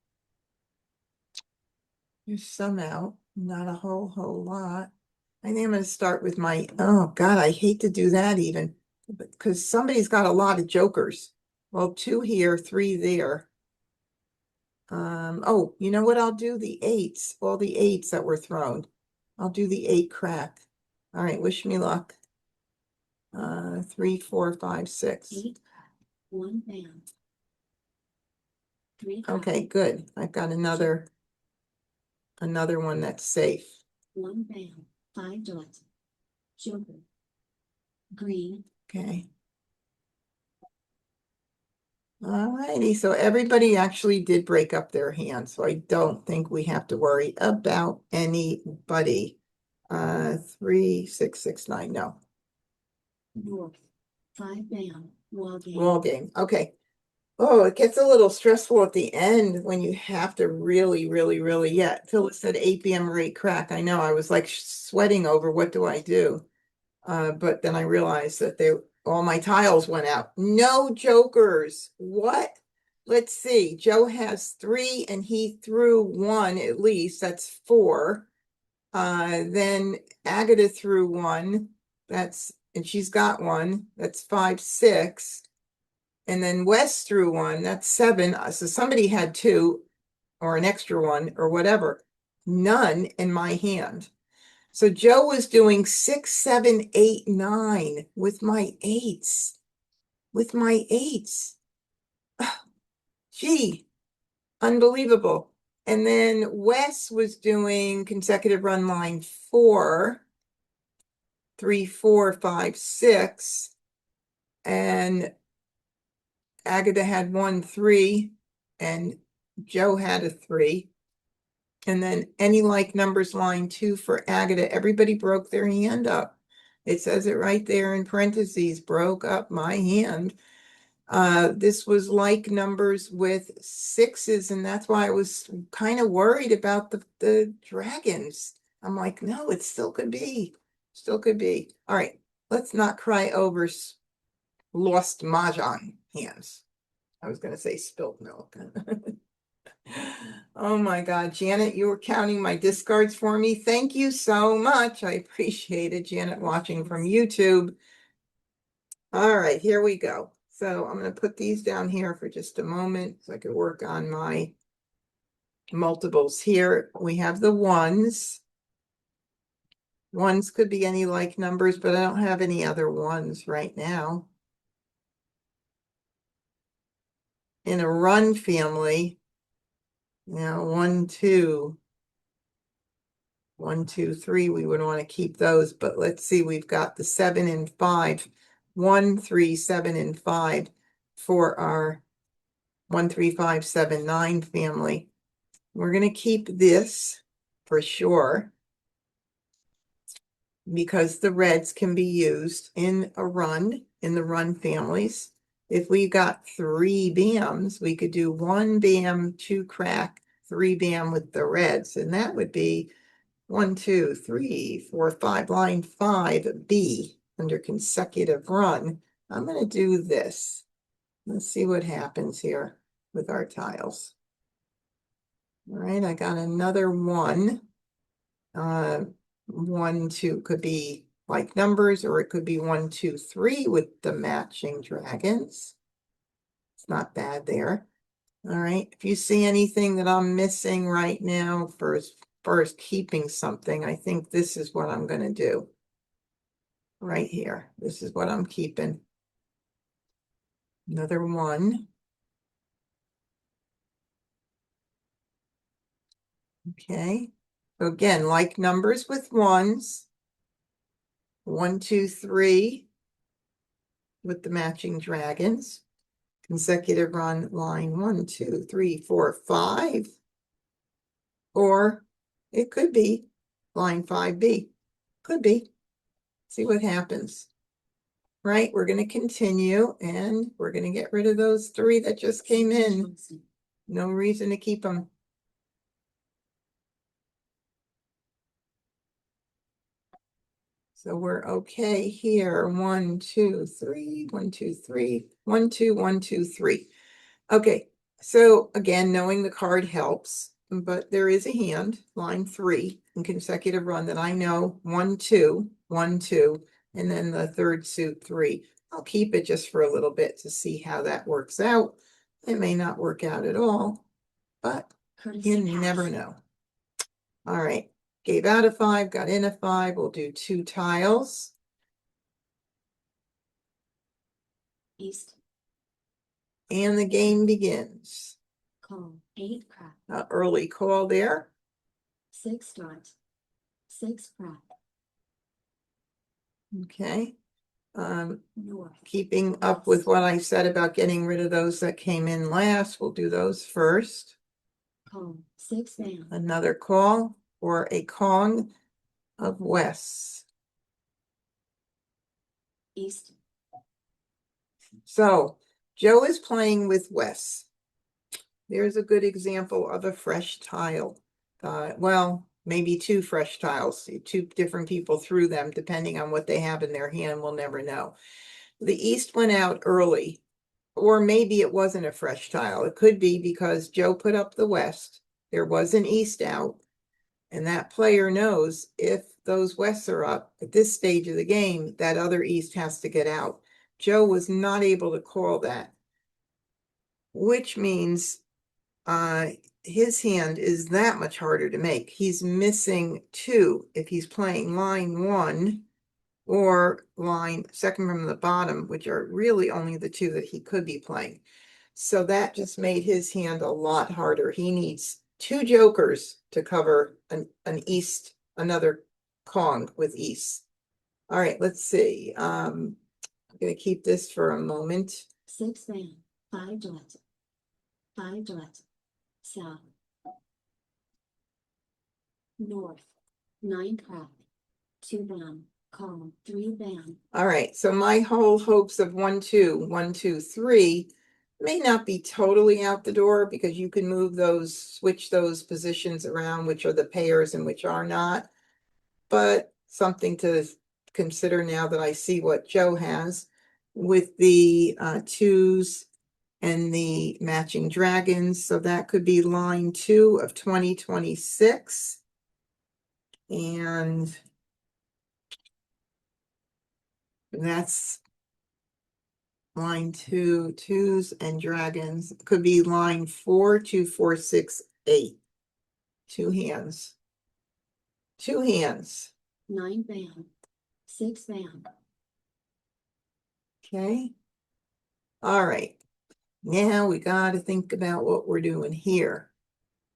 There's some out, not a whole lot. I think I'm going to start with my, oh God, I hate to do that even, because somebody's got a lot of jokers. Well, 2 here, 3 there. Oh, you know what I'll do? The 8s, all the 8s that were thrown. I'll do the 8 crack. All right, wish me luck. 3, 4, 5, 6. 8 crack. 1 bam. 3 crack. Okay, good. I've got another one that's safe. 1 bam. 5 dots. Joker. Green. Okay. All righty, so everybody actually did break up their hand, so I don't think we have to worry about anybody. 3, 6, 6, 9, no. North. 5 bam. Wall game. Wall game, okay. Oh, it gets a little stressful at the end when you have to really, yeah. Phyllis said 8 p.m. or 8 crack. I know, I was like sweating over what do I do? But then I realized that all my tiles went out. No jokers. What? Let's see. Joe has 3 and he threw 1 at least. That's 4. Then Agatha threw 1. And she's got 1. That's 5, 6. And then Wes threw 1. That's 7. So somebody had 2 or an extra 1 or whatever. None in my hand. So Joe was doing 6, 7, 8, 9 with my 8s. With my 8s. Gee, unbelievable. And then Wes was doing consecutive run line 4, 3, 4, 5, 6. And Agatha had 1, 3. And Joe had a 3. And then any like numbers line 2 for Agatha. Everybody broke their hand up. It says it right there in parentheses, broke up my hand. This was like numbers with 6s, and that's why I was kind of worried about the dragons. I'm like, no, it still could be. Still could be. All right, let's not cry over lost Mahjong hands. I was going to say spilt milk. Oh my God, Janet, you were counting my discards for me. Thank you so much. I appreciate it, Janet, watching from YouTube. All right, here we go. So I'm going to put these down here for just a moment so I could work on my multiples here. We have the 1s. 1s could be any like numbers, but I don't have any other 1s right now. In a run family, 1, 2, 1, 2, 3, we would want to keep those, but let's see, we've got the 7 and 5, 1, 3, 7, and 5 for our 1, 3, 5, 7, 9 family. We're going to keep this for sure because the reds can be used in a run, in the run families. If we got 3 bams, we could do 1 bam, 2 crack, 3 bam with the reds, and that would be 1, 2, 3, 4, 5, line 5B under consecutive run. I'm going to do this. Let's see what happens here with our tiles. All right, I got another 1. 1, 2 could be like numbers, or it could be 1, 2, 3 with the matching dragons. It's not bad there. All right, if you see anything that I'm missing right now for as far as keeping something, I think this is what I'm going to do. right here. This is what I'm keeping. Another 1. Okay. So again, like numbers with 1s. 1, 2, 3 with the matching dragons. Consecutive run line 1, 2, 3, 4, 5. Or it could be line 5B. Could be. See what happens. Right, we're going to continue and we're going to get rid of those 3 that just came in. No reason to keep them. So we're okay here. 1, 2, 3, 1, 2, 3, 1, 2, 1, 2, 3. Okay, so again, knowing the card helps, but there is a hand, line 3, in consecutive run that I know 1, 2, 1, 2, and then the third suit 3. I'll keep it just for a little bit to see how that works out. It may not work out at all, but you never know. All right, gave out a 5, got in a 5. We'll do 2 tiles. East. And the game begins. Call. 8 crap. Early call there. 6 start. 6 crap. Okay. North. Keeping up with what I said about getting rid of those that came in last, we'll do those first. Call. 6 man. Another call or a Kong of West. East. So Joe is playing with Wes. There's a good example of a fresh tile. Well, maybe 2 fresh tiles. 2 different people threw them, depending on what they have in their hand. We'll never know. The East went out early, or maybe it wasn't a fresh tile. It could be because Joe put up the West. There was an East out, and that player knows if those Wests are up at this stage of the game, that other East has to get out. Joe was not able to call that, which means his hand is that much harder to make. He's missing 2 if he's playing line 1 or line second from the bottom, which are really only the 2 that he could be playing. So that just made his hand a lot harder. He needs 2 jokers to cover an East, another Kong with East. All right, let's see. I'm going to keep this for a moment. 6 man. 5 dot. 5 dot. South. North. 9 crap. 2 bam. Call. 3 bam. All right, so my whole hopes of 1, 2, 1, 2, 3 may not be totally out the door because you can move those, switch those positions around, which are the pairs and which are not. But something to consider now that I see what Joe has with the 2s and the matching dragons. So that could be line 2 of 2026. And that's line 2, 2s and dragons. Could be line 4, 2, 4, 6, 8. 2 hands. 2 hands. 9 bam. 6 bam. Okay. All right. Now we got to think about what we're doing here.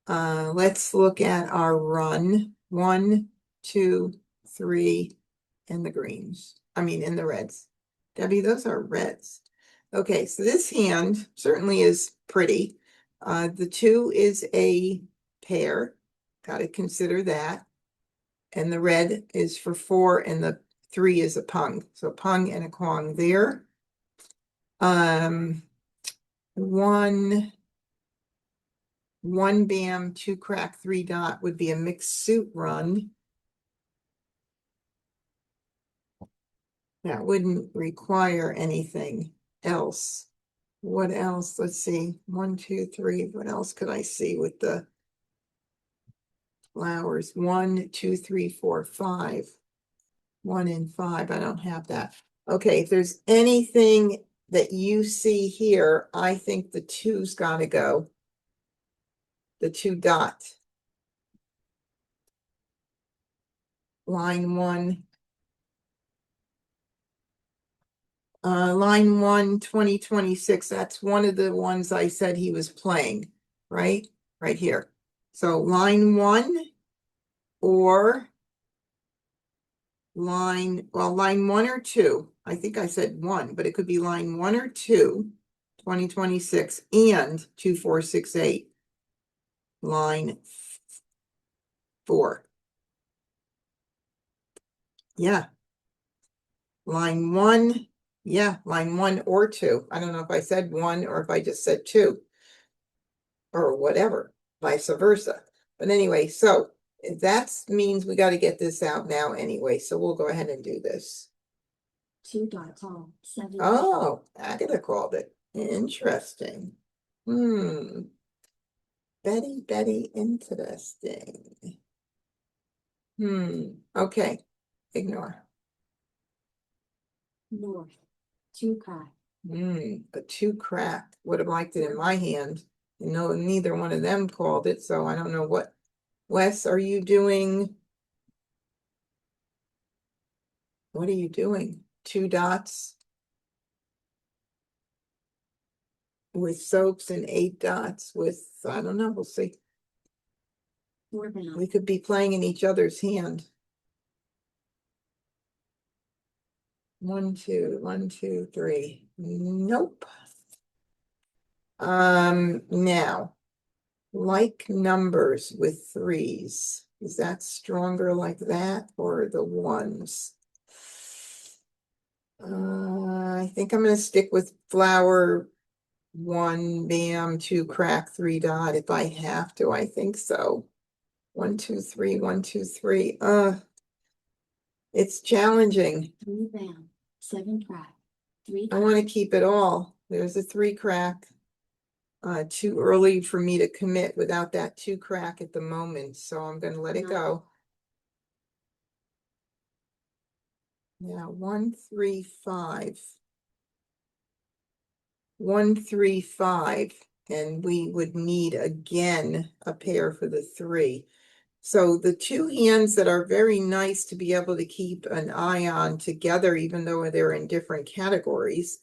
Let's look at our run. 1, 2, 3, and the greens. I mean, in the reds. Debbie, those are reds. Okay, so this hand certainly is pretty. The 2 is a pair. Got to consider that. And the red is for 4, and the 3 is a pung. So pung and a kwong there. 1 bam, 2 crack, 3 dot would be a mixed suit run. That wouldn't require anything else. What else? Let's see. 1, 2, 3. What else could I see with the flowers? 1, 2, 3, 4, 5. 1 and 5. I don't have that. Okay, if there's anything that you see here, I think the 2's got to go. The 2 dot. Line 1. line 1, 2026, that's one of the ones I said he was playing, right? Right here. So line 1 or line 1 or 2. I think I said 1, but it could be line 1 or 2, 2026, and 2468, line 4. Yeah. Line 1, yeah, line 1 or 2. I don't know if I said 1 or if I just said 2 or whatever, vice versa. But anyway, so that means we got to get this out now anyway. So we'll go ahead and do this. 2 dots all 7. Oh, Agatha called it. Interesting. Betty, interesting. Okay. Ignore. North 2 crack. A 2 crack. Would have liked it in my hand. No, neither one of them called it, so I don't know what. Wes, are you doing? What are you doing? 2 dots with soaps and 8 dots with, I don't know, we'll see. 4 bound. We could be playing in each other's hand. 1, 2, 1, 2, 3. Nope. Now, like numbers with 3s. Is that stronger like that or the 1s? I think I'm gonna stick with flower 1, bam, 2 crack, 3 dot if I have to. I think so. 1, 2, 3, 1, 2, 3. It's challenging. 3 bound. 7 crack. 3 I want to keep it all. There's a 3 crack. Too early for me to commit without that 2 crack at the moment, so I'm gonna let it go. Now 1, 3, 5. 1, 3, 5, and we would need again a pair for the 3. So the 2 hands that are very nice to be able to keep an eye on together, even though they're in different categories.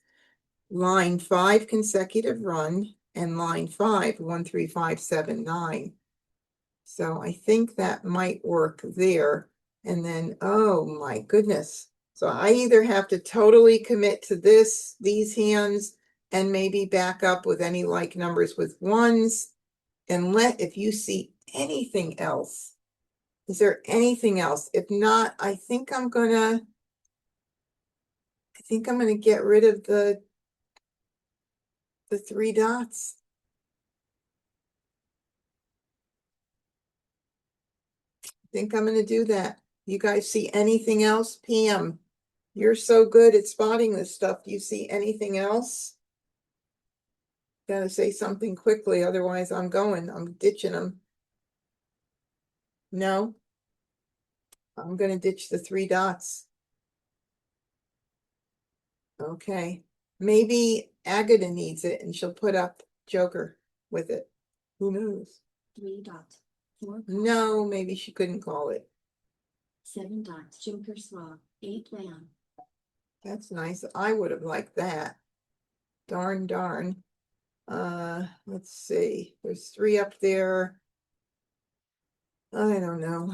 Line 5 consecutive run and line 5, 1, 3, 5, 7, 9. So I think that might work there. And then, oh my goodness. So I either have to totally commit to these hands, and maybe back up with any like numbers with 1s, and if you see anything else. Is there anything else? If not, I think I'm gonna get rid of the 3 dots. I think I'm gonna do that. You guys see anything else? Pam, you're so good at spotting this stuff. Do you see anything else? Gotta say something quickly, otherwise I'm ditching them. No? I'm gonna ditch the 3 dots. Okay. Maybe Agatha needs it and she'll put up Joker with it. Who knows? 3 dots. 4 crack. No, maybe she couldn't call it. 7 dots. Joker swab. 8 bound. That's nice. I would have liked that. Darn. Let's see. There's 3 up there. I don't know.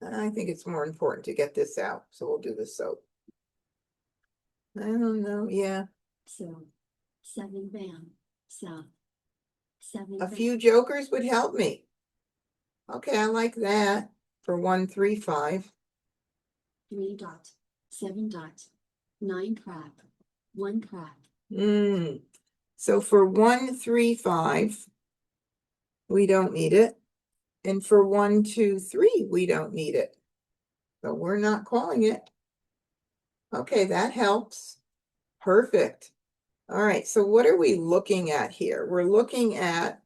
I think it's more important to get this out, so we'll do the soap. I don't know. Yeah. So 7 bound. South. 7 A bound. few jokers would help me. Okay, I like that for 1, 3, 5. 3 dots. 7 dots. 9 crack. 1 crack. So for 1, 3, 5, we don't need it. And for 1, 2, 3, we don't need it. So we're not calling it. Okay, that helps. Perfect. All right, so what are we looking at here? We're looking at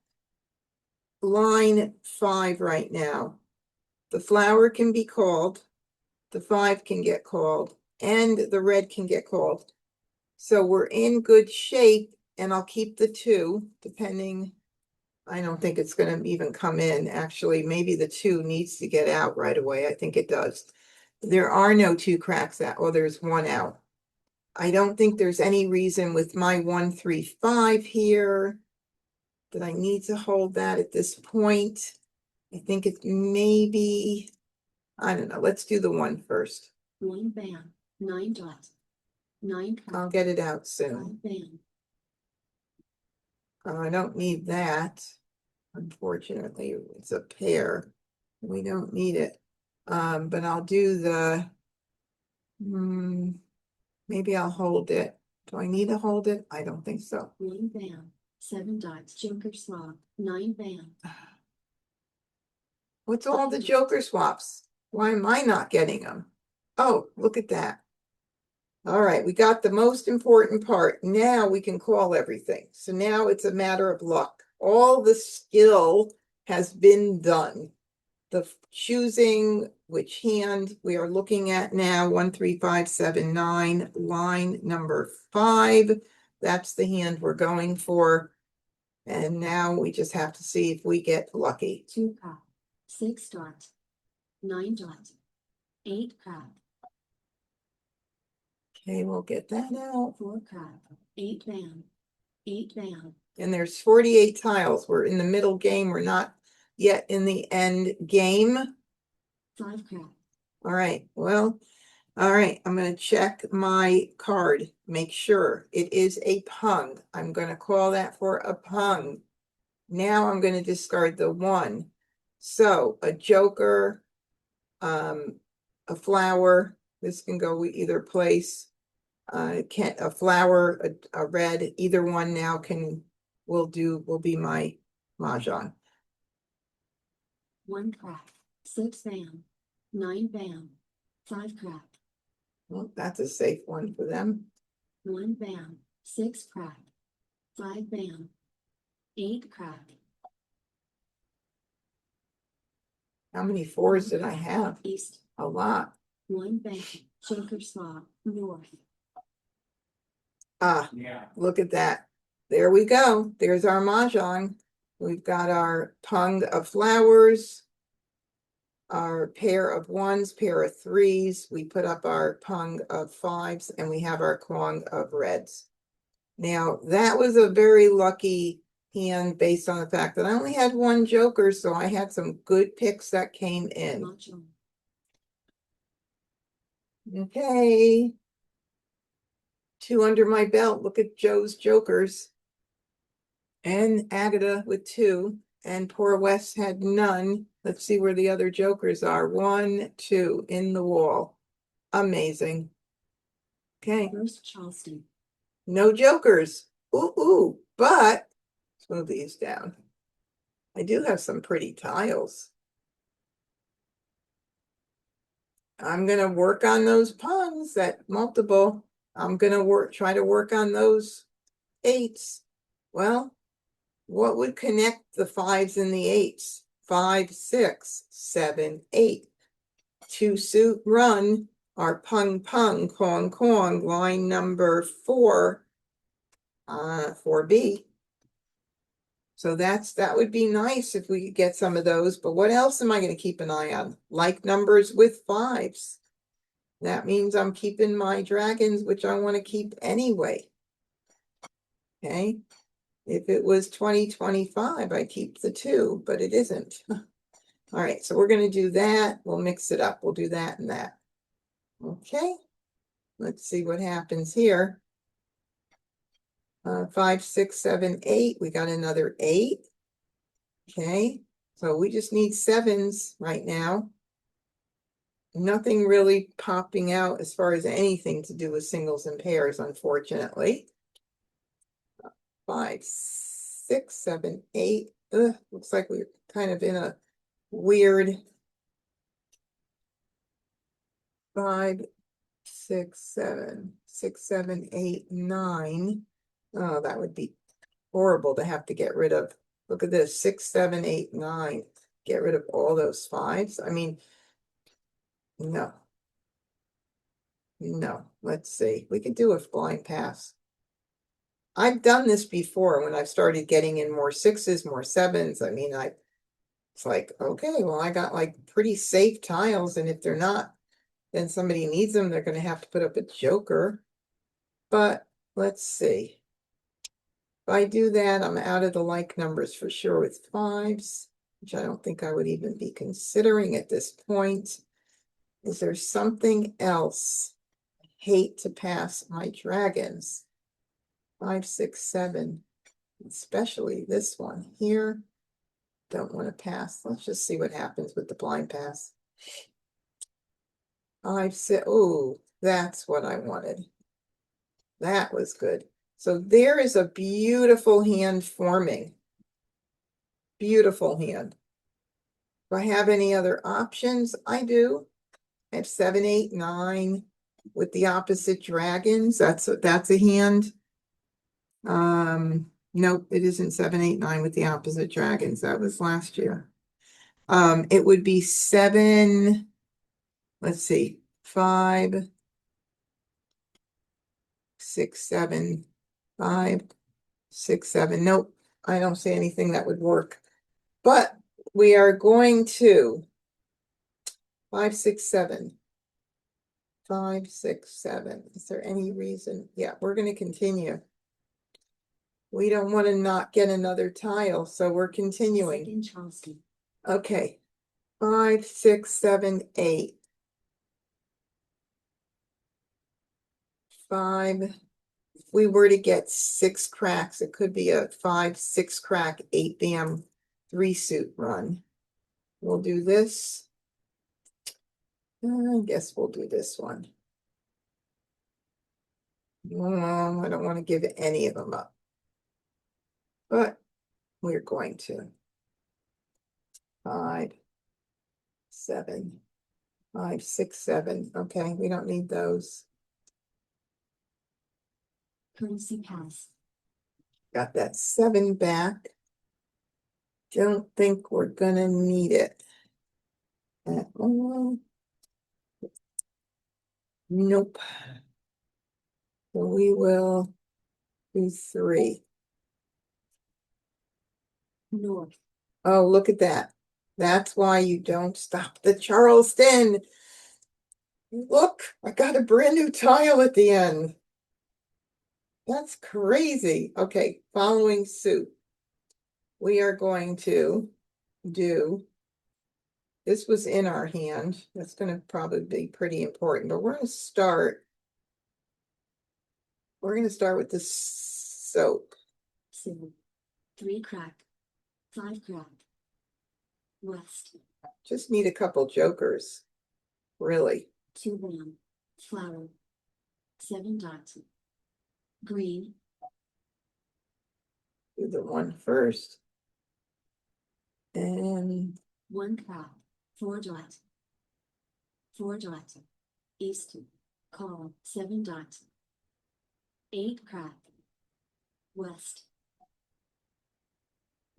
line 5 right now. The flower can be called, the 5 can get called, and the red can get called. So we're in good shape, and I'll keep the 2, depending. I don't think it's going to even come in. Actually, maybe the 2 needs to get out right away. I think it does. There are no two cracks out. Well, there's one out. I don't think there's any reason with my 135 here that I need to hold that at this point. I think it maybe, I don't know. Let's do the one first. 1 bam, 9 dot, 9 I'll crack, get it out 5 soon. bam, I don't need that. Unfortunately, it's a pair. We don't need it. But I'll do the, maybe I'll hold it. Do I need to hold it? I don't think so. 1 bam, 7 dots, Joker swap, 9 bam, What's all the Joker swaps? Why am I not getting them? Oh, look at that. All right, we got the most important part. Now we can call everything. So now it's a matter of luck. All the skill has been done. The choosing which hand we are looking at now, 1, 3, 5, 7, 9, line number 5. That's the hand we're going for. And now we just have to see if we get lucky. 2 crack, 6 dot, 9 dot, 8 crack, Okay, we'll get that out. 4 crack, 8 bam, 8 bam, And there's 48 tiles. We're in the middle game. We're not yet in the end game. 5 crack, All right, well, all right, I'm going to check my card, make sure it is a pung. I'm going to call that for a pung. Now I'm going to discard the 1. So a joker, a flower, this can go either place. A flower, a red, either one now will be my Mahjong. 1 crack, 6 bam, 9 bam, 5 crack, Well, that's a safe one for them. 1 bam, 6 crack, 5 bam, 8 crack, How many 4s did I have? east, A lot. 1 bam, Joker swap, north, Ah, look at that. There we go. There's our Mahjong. We've got our pung of flowers, our pair of 1s, pair of 3s. We put up our pung of 5s, and we have our kwong of reds. Now, that was a very lucky hand based on the fact that I only had 1 joker, so I had some good picks that came in. Mah Jongg. Okay. 2 under my belt. Look at Joe's jokers. And Agatha with 2. And poor Wes had none. Let's see where the other jokers are. 1, 2 in the wall. Amazing. Okay. First Charleston, No jokers. Ooh. But let's move these down. I do have some pretty tiles. I'm going to work on those pungs, that multiple. I'm going to try to work on those 8s. Well, what would connect the 5s and the 8s? 5, 6, 7, 8. 2 suit run our pung, kwong, line number 4, 4B. So that would be nice if we could get some of those. But what else am I going to keep an eye on? Like numbers with 5s. That means I'm keeping my dragons, which I want to keep anyway. Okay. If it was 2025, I keep the 2, but it isn't. All right, so we're going to do that. We'll mix it up. We'll do that and that. Okay. Let's see what happens here. 5, 6, 7, 8. We got another 8. Okay. So we just need 7s right now. Nothing really popping out as far as anything to do with singles and pairs, unfortunately. 5, 6, 7, 8. Looks like we're kind of in a weird 5, 6, 7, 6, 7, 8, 9. Oh, that would be horrible to have to get rid of. Look at this, 6, 7, 8, 9. Get rid of all those 5s. I mean, no. Let's see. We could do a blind pass. I've done this before when I've started getting in more 6s, more 7s. I mean, it's like, okay, well, I got like pretty safe tiles, and if they're not then somebody needs them, they're gonna have to put up a joker. But let's see. If I do that, I'm out of the like numbers for sure with fives, which I don't think I would even be considering at this point. Is there something else? I hate to pass my dragons. 5, 6, 7, especially this one here. Don't want to pass. Let's just see what happens with the blind pass. 5, 6. Oh, that's what I wanted. That was good. So there is a beautiful hand forming. Beautiful hand. Do I have any other options? I do. I have 7, 8, 9 with the opposite dragons. That's a hand. Nope, it isn't 7, 8, 9 with the opposite dragons. That was last year. It would be 7. Let's see, 5, 6, 7, 5, 6, 7. Nope, I don't see anything that would work. But we are going to 5, 6, 7. 5, 6, 7. Is there any reason? Yeah, we're going to continue. We don't want to not get another tile, so we're continuing. In Charleston. Okay. 5, 6, 7, 8. 5. If we were to get 6 cracks, it could be a 5, 6 crack, 8 bam, 3 suit run. We'll do this. I guess we'll do this one. I don't want to give any of them up, but we're going to. 5, 7, 5, 6, 7. Okay, we don't need those. Courtesy pass. Got that 7 back. Don't think we're gonna need it. Nope. So we will do 3. North. Oh, look at that. That's why you don't stop the Charleston. Look, I got a brand new tile at the end. That's crazy. Okay, following suit. We are going to do, this was in our hand. That's going to probably be pretty important, but we're going to start. We're going to start with the soap. 7. 3 crack. 5 crack. West. Just need a couple jokers, really. 2 bam. Flower. 7 dots. Green. Do the one first. And 1 crack. 4 dot. 4 dot. East. Call. 7 dot. 8 crack. West.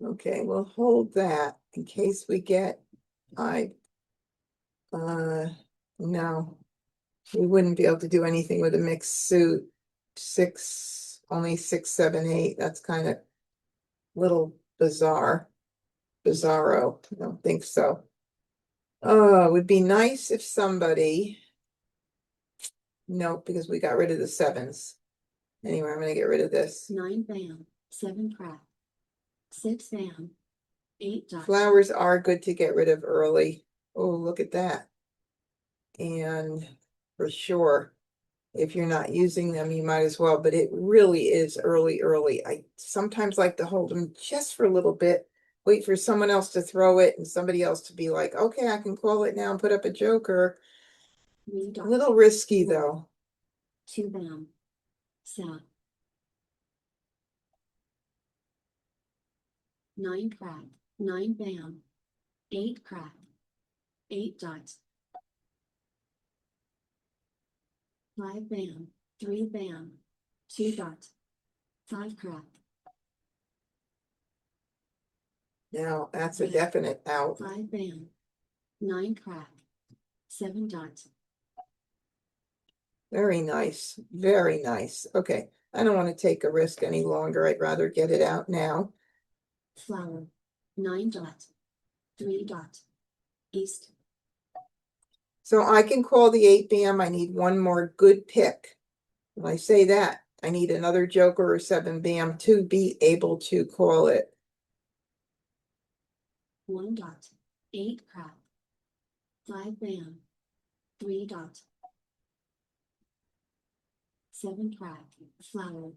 okay, we'll hold that in case we get, no, we wouldn't be able to do anything with a mixed suit. 6, only 6, 7, 8. That's kind of little bizarro. I don't think so. Oh, it would be nice if somebody, nope, because we got rid of the 7s. Anyway, I'm gonna get rid of this. 9 bam. 7 crack. 6 bam. 8 dot. Flowers are good to get rid of early. Oh, look at that. And for sure, if you're not using them, you might as well, but it really is early. I sometimes like to hold them just for a little bit, wait for someone else to throw it and somebody else to be like, okay, I can call it now and put up a joker. 3 A dot. little risky though. 2 bam. South. 9 crack. 9 bam. 8 crack. 8 dots. 5 bam. 3 bam. 2 dots. 5 crack. Now that's a definite out. 5 bam. 9 crack. 7 dots. Very nice. Very nice. Okay. I don't want to take a risk any longer. I'd rather get it out now. Flower. 9 dot. 3 dot. East. So I can call the 8 bam. I need one more good pick. When I say that, I need another joker or 7 bam to be able to call it. 1 dot. 8 crap. 5 bam. 3 dot. 7 crap. Flower.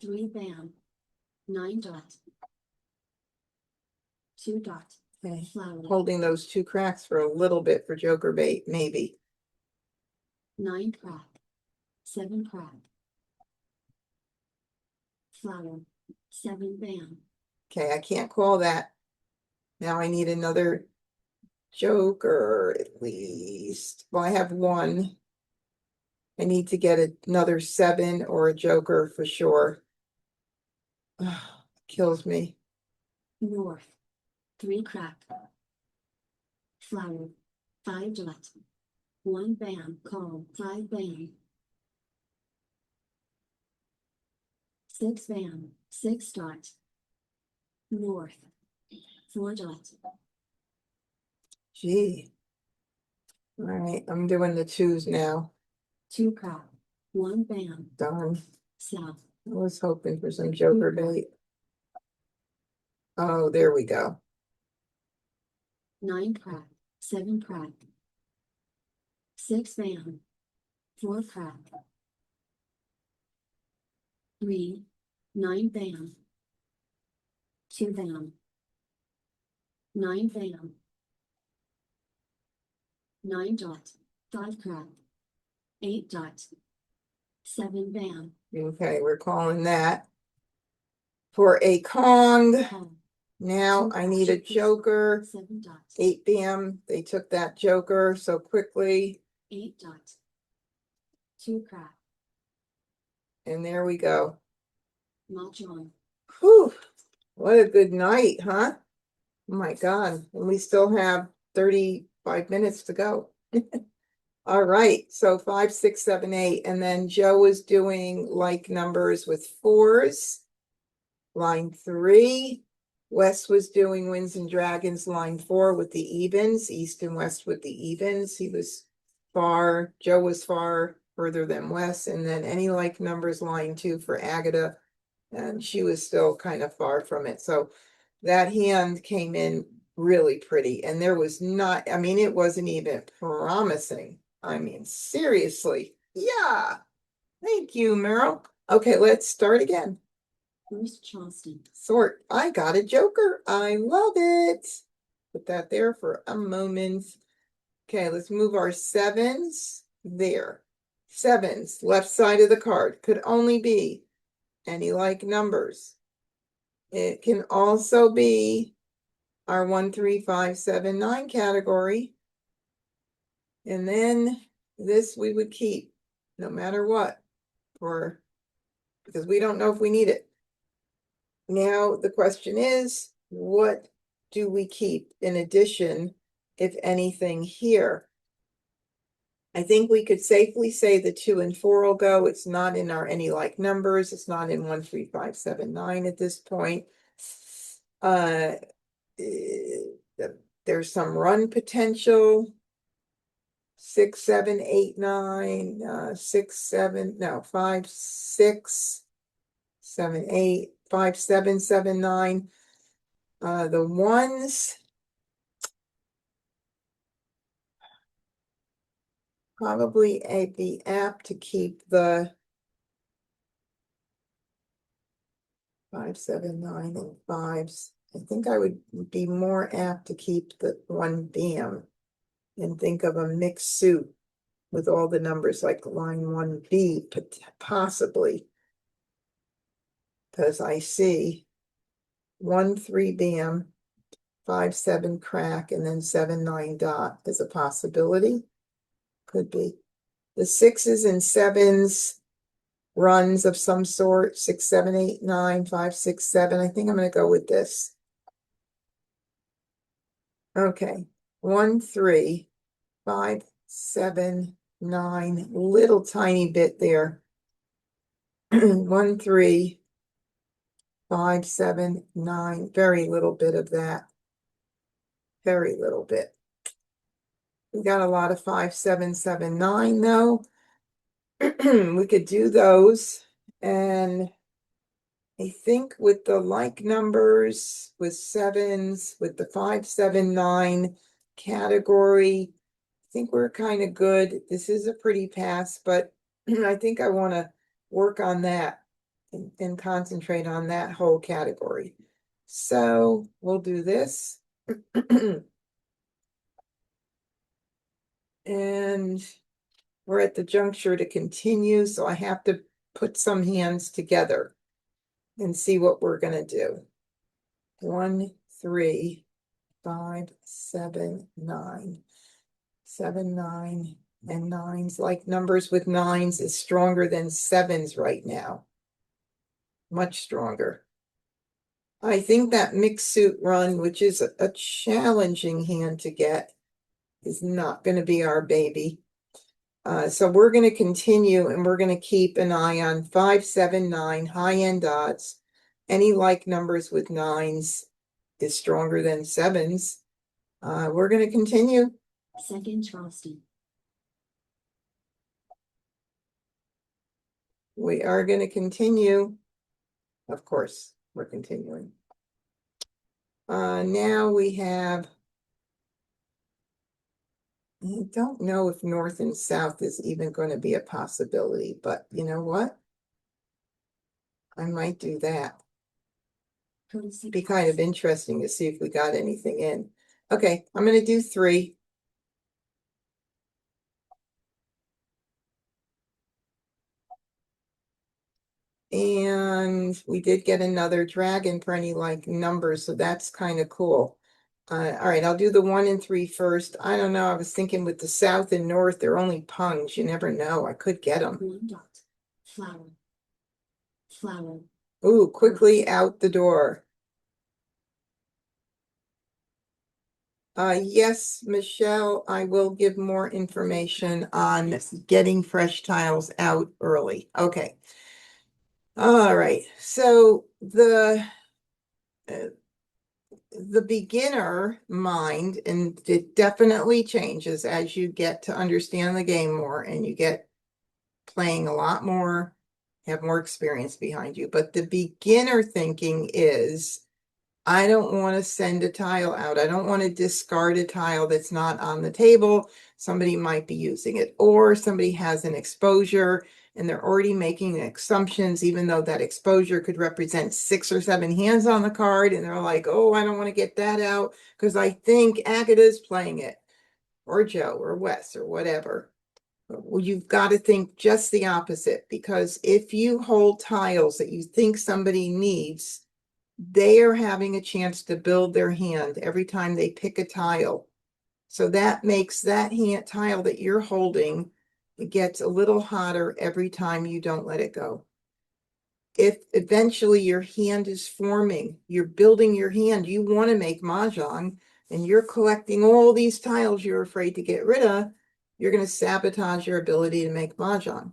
3 bam. 9 dot. 2 dot. Okay. Flower. Holding those 2 cracks for a little bit for joker bait, maybe. 9 crap. 7 crap. Flower. 7 bam. Okay, I can't call that. Now I need another joker at least. Well, I have one. I need to get another 7 or a joker for sure. Kills me. North. 3 crap. Flower. 5 dot. 1 bam. Call. 5 bam. 6 bam. 6 dot. North. 4 dot. Gee. All right, I'm doing the 2s now. 2 crap. 1 bam. Darn. South. I was hoping for some joker bait. Oh, there we go. 9 crap. 7 crap. 6 bam. 4 crap. 3. 9 bam. 2 bam. 9 bam. 9 dot. 5 crap. 8 dot. 7 bam. Okay, we're calling that. For a Kong, Call. now I need a joker. 7 dot. 8 bam. They took that joker so quickly. 8 dot. 2 crap. And there we go. Mah Jongg. Whew. What a good night, huh? Oh my God. And we still have 35 minutes to go. All right. So 5, 6, 7, 8. And then Joe was doing like numbers with 4s. Line 3. Wes was doing Winds and Dragons, line 4 with the evens, East and West with the evens. He was far, Joe was far further than Wes. And then any like numbers, line 2 for Agatha. And she was still kind of far from it. So that hand came in really pretty. And there was not, I mean, it wasn't even promising. I mean, seriously. Yeah. Thank you, Meryl. Okay, let's start again. Bruce Charleston. Sort. I got a joker. I love it. Put that there for a moment. Okay, let's move our 7s there. 7s, left side of the card. Could only be any like numbers. It can also be our 1, 3, 5, 7, 9 category. And then this we would keep no matter what, because we don't know if we need it. Now the question is, what do we keep in addition, if anything, here? I think we could safely say the 2 and 4 will go. It's not in our any like numbers. It's not in 1, 3, 5, 7, 9 at this point. There's some run potential. 6, 7, 8, 9, 6, 7, no, 5, 6, 7, 8, 5, 7, 7, 9. The 1s probably be apt to keep the 5, 7, 9, and 5s. I think I would be more apt to keep the 1 bam and think of a mixed suit with all the numbers like line 1B, possibly. Because I see 1, 3 bam, 5, 7 crack, and then 7, 9 dot is a possibility. Could be. The 6s and 7s runs of some sort, 6, 7, 8, 9, 5, 6, 7. I think I'm going to go with this. Okay. 1, 3, 5, 7, 9. Little tiny bit there. 1, 3, 5, 7, 9. Very little bit of that. Very little bit. We got a lot of 5, 7, 7, 9 though. We could do those. And I think with the like numbers, with sevens, with the 5, 7, 9 category, I think we're kind of good. This is a pretty pass, but I think I want to work on that and concentrate on that whole category. So we'll do this. And we're at the juncture to continue, so I have to put some hands together and see what we're gonna do. 1, 3, 5, 7, 9. 7, 9, and nines. Like numbers with nines is stronger than sevens right now. Much stronger. I think that mixed suit run, which is a challenging hand to get, is not going to be our baby. So we're going to continue and we're going to keep an eye on 5, 7, 9 high-end odds. Any like numbers with nines is stronger than sevens. We're going to continue. Second Charleston. We are going to continue. Of course, we're continuing. Now we have, I don't know if north and south is even going to be a possibility, but you know what? I might do that. It'd be kind of interesting to see if we got anything in. Okay, I'm going to do 3. And we did get another dragon for any like numbers, so that's kind of cool. All right, I'll do the 1 and 3 first. I don't know. I was thinking with the south and north, they're only pungs. You never know. I could get them. 1 dot. Flower. Flower. Ooh, quickly out the door. Yes, Michelle, I will give more information on getting fresh tiles out early. Okay. All right. So the beginner mind, and it definitely changes as you get to understand the game more and you get playing a lot more, have more experience behind you. But the beginner thinking is, I don't want to send a tile out. I don't want to discard a tile that's not on the table. Somebody might be using it, or somebody has an exposure and they're already making assumptions, even though that exposure could represent 6 or 7 hands on the card. And they're like, oh, I don't want to get that out because I think Agatha's playing it, or Joe, or Wes, or whatever. Well, you've got to think just the opposite, because if you hold tiles that you think somebody needs, they are having a chance to build their hand every time they pick a tile. So that makes that hand tile that you're holding, it gets a little hotter every time you don't let it go. If eventually your hand is forming, you're building your hand, you want to make Mahjong, and you're collecting all these tiles you're afraid to get rid of, you're going to sabotage your ability to make Mahjong.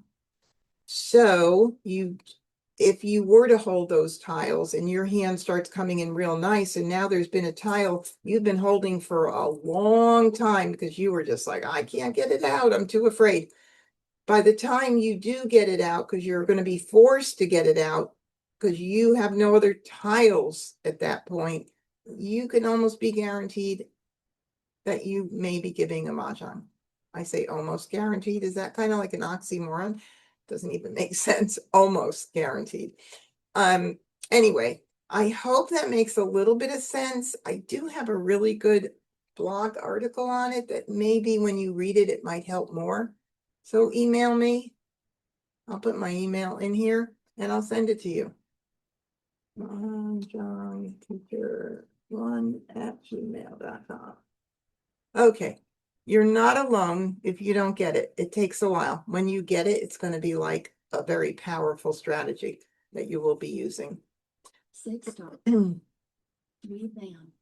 So if you were to hold those tiles and your hand starts coming in real nice, and now there's been a tile you've been holding for a long time because you were just like, I can't get it out, I'm too afraid. By the time you do get it out, because you're going to be forced to get it out because you have no other tiles at that point, you can almost be guaranteed that you may be giving a Mahjong. I say almost guaranteed. Is that kind of like an oxymoron? Doesn't even make sense. Almost guaranteed. Anyway, I hope that makes a little bit of sense. I do have a really good blog article on it that maybe when you read it, it might help more. So email me. I'll put my email in here and I'll send it to you. MahjongTeacher1@gmail.com. Okay. You're not alone if you don't get it. It takes a while. When you get it, it's going to be like a very powerful strategy that you will be using. 6 dot. 3 bam.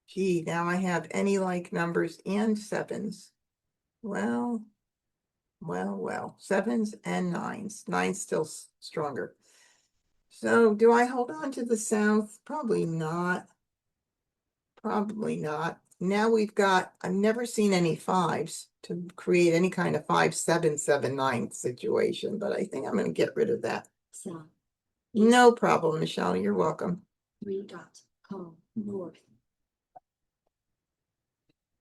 Gee, now I have any like numbers and sevens. Well, sevens and nines. Nines still stronger. So do I hold on to the south? Probably not. Probably not. now we've got, I've never seen any fives to create any kind of 5, 7, 7, 9 situation, but I think I'm going to get rid of that. South. No problem, Michelle. You're welcome. 3 dot. Call. North.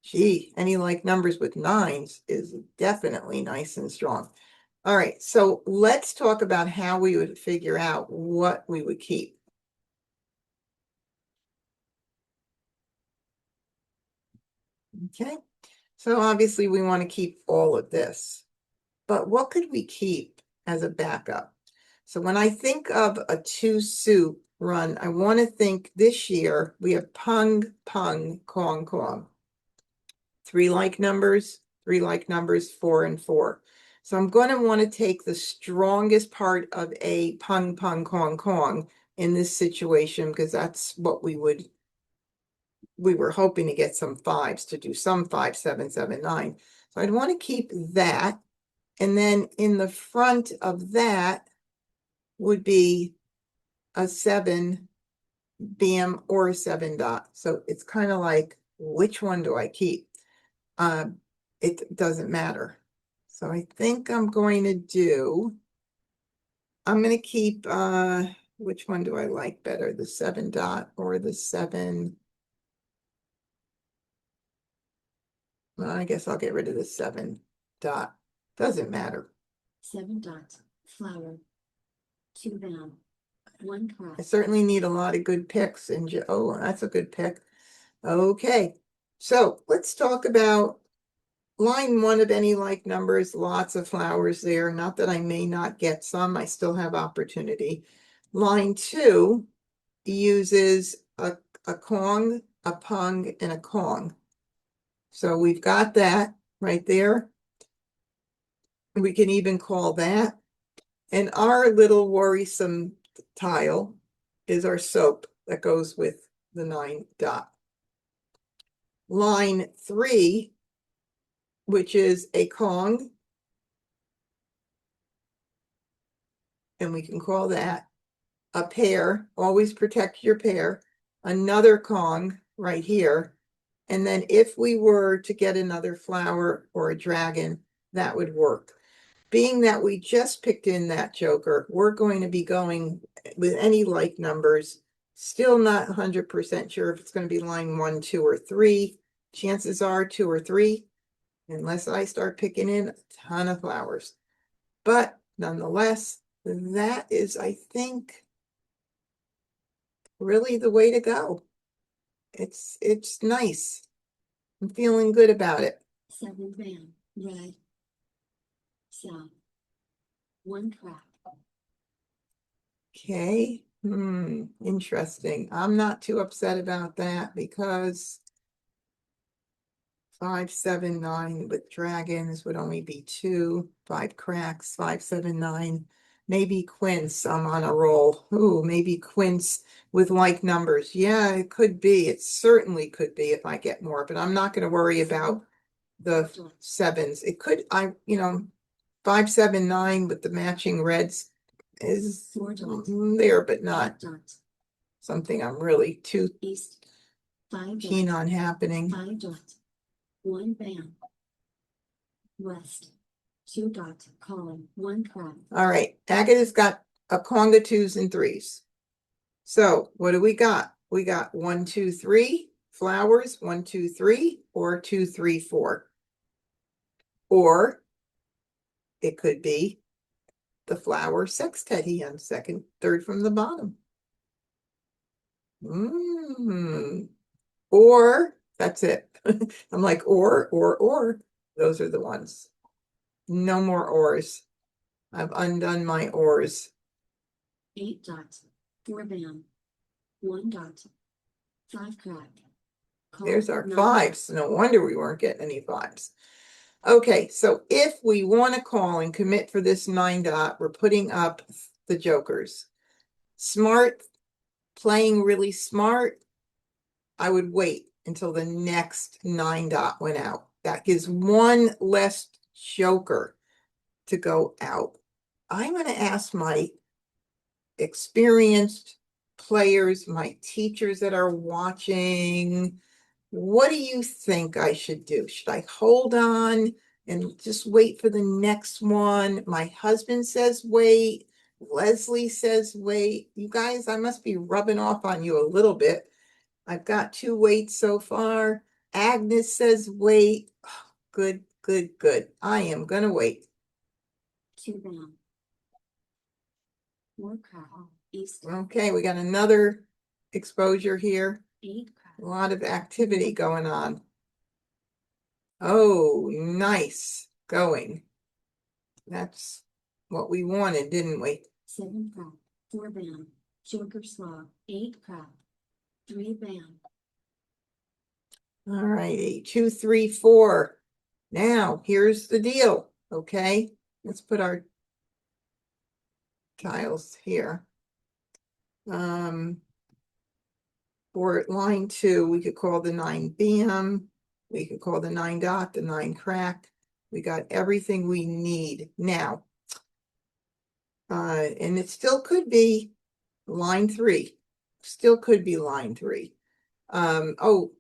Gee, any like numbers with 9s is definitely nice and strong. All right, so let's talk about how we would figure out what we would keep. Okay, so obviously we want to keep all of this, but what could we keep as a backup? So when I think of a 2 suit run, I want to think this year we have Pung, Pung, Kong, Kong. 3 like numbers, 3 like numbers, 4 and 4. So I'm going to want to take the strongest part of a Pung, Pung, Kong, Kong in this situation, because that's what we were hoping to get some 5s to do some 5, 7, 7, 9. So I'd want to keep that. And then in the front of that would be a 7 BM or a 7 dot. So it's kind of like, which one do I keep? It doesn't matter. So I think I'm going to keep, which one do I like better? The 7 dot or the 7? Well, I guess I'll get rid of the 7 dot. Doesn't matter. 7 dot. Flower. 2 down. 1 I cross. certainly need a lot of good picks. And oh, that's a good pick. Okay, so let's talk about line 1 of any like numbers. Lots of flowers there. Not that I may not get some. I still have opportunity. Line 2 uses a Kong, a Pung, and a Kong. So we've got that right there. We can even call that. And our little worrisome tile is our soap that goes with the 9 dot. Line 3, which is a Kong, and we can call that a pair. Always protect your pair. Another Kong right here. And then if we were to get another flower or a dragon, that would work. Being that we just picked in that joker, we're going to be going with any like numbers. Still not 100% sure if it's going to be line 1, 2, or 3. Chances are 2 or 3, unless I start picking in a ton of flowers. But nonetheless, that is, I think, really the way to go. It's nice. I'm feeling good about it. 7 band. Red. South. 1 crack. Okay. Interesting. I'm not too upset about that because 5, 7, 9 with dragons would only be 2. 5 cracks, 5, 7, 9. Maybe quince. I'm on a roll. Ooh, maybe quince with like numbers. Yeah, it could be. It certainly could be if I get more, but I'm not going to worry about the 7s. It could, 5, 7, 9 with the matching reds is 4 dot. there, but not 8 dot. something I'm really too East. 5 keen dot. on happening. 5 dot. 1 band. West. 2 dot. Column. 1 crack. All right, Agatha's got a conga 2s and 3s. So what do we got? We got 1, 2, 3 flowers, 1, 2, 3, or 2, 3, 4. Or it could be the flower sextet on second, third from the bottom. Or that's it. I'm like, or. Those are the ones. No more ors. I've undone my ors. 8 dot. 4 band. 1 dot. 5 crack. Call. There's our 9 5s. No wonder we weren't getting any 5s. Okay, so if we want to call and commit for this 9 dot, we're putting up the jokers. Smart, playing really smart, I would wait until the next 9 dot went out. That gives one less joker to go out. I'm going to ask my experienced players, my teachers that are watching, What do you think I should do? Should I hold on and just wait for the next one? My husband says wait. Leslie says wait. You guys, I must be rubbing off on you a little bit. I've got 2 waits so far. Agnes says wait. Oh, good, good, good. I am gonna wait. 2 down. 4 crab. East. Okay, we got another exposure here. 8 A crab. lot of activity going on. Oh, nice going. That's what we wanted, didn't we? 7 crab. 4 band. Joker slaw. 8 crab. 3 band. All right, 8, 2, 3, 4. Now, here's the deal, okay? Let's put our tiles here. For line 2, we could call the 9 bam. We could call the 9 dot, the 9 crack. We got everything we need now. And it still could be line 3. Still could be line 3. Oh,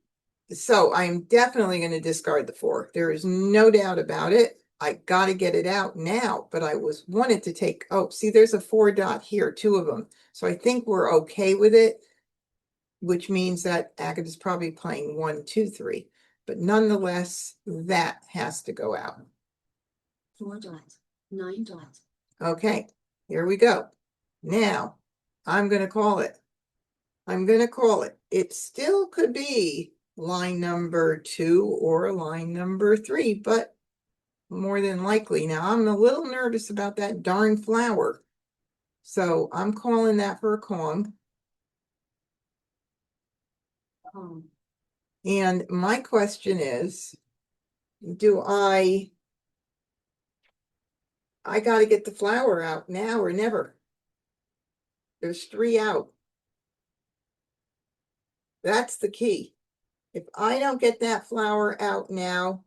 so I'm definitely going to discard the 4. There is no doubt about it. I got to get it out now, but I wanted to take, oh, see, there's a 4 dot here, 2 of them. So I think we're okay with it, which means that Agatha's probably playing 1, 2, 3. But nonetheless, that has to go out. 4 dot. 9 dot. Okay, here we go. Now, I'm going to call it. I'm going to call it. It still could be line number 2 or line number 3, but more than likely. Now, I'm a little nervous about that darn flower. So I'm calling that for a Kong. And my question is, do I got to get the flower out now or never? There's 3 out. That's the key. If I don't get that flower out now,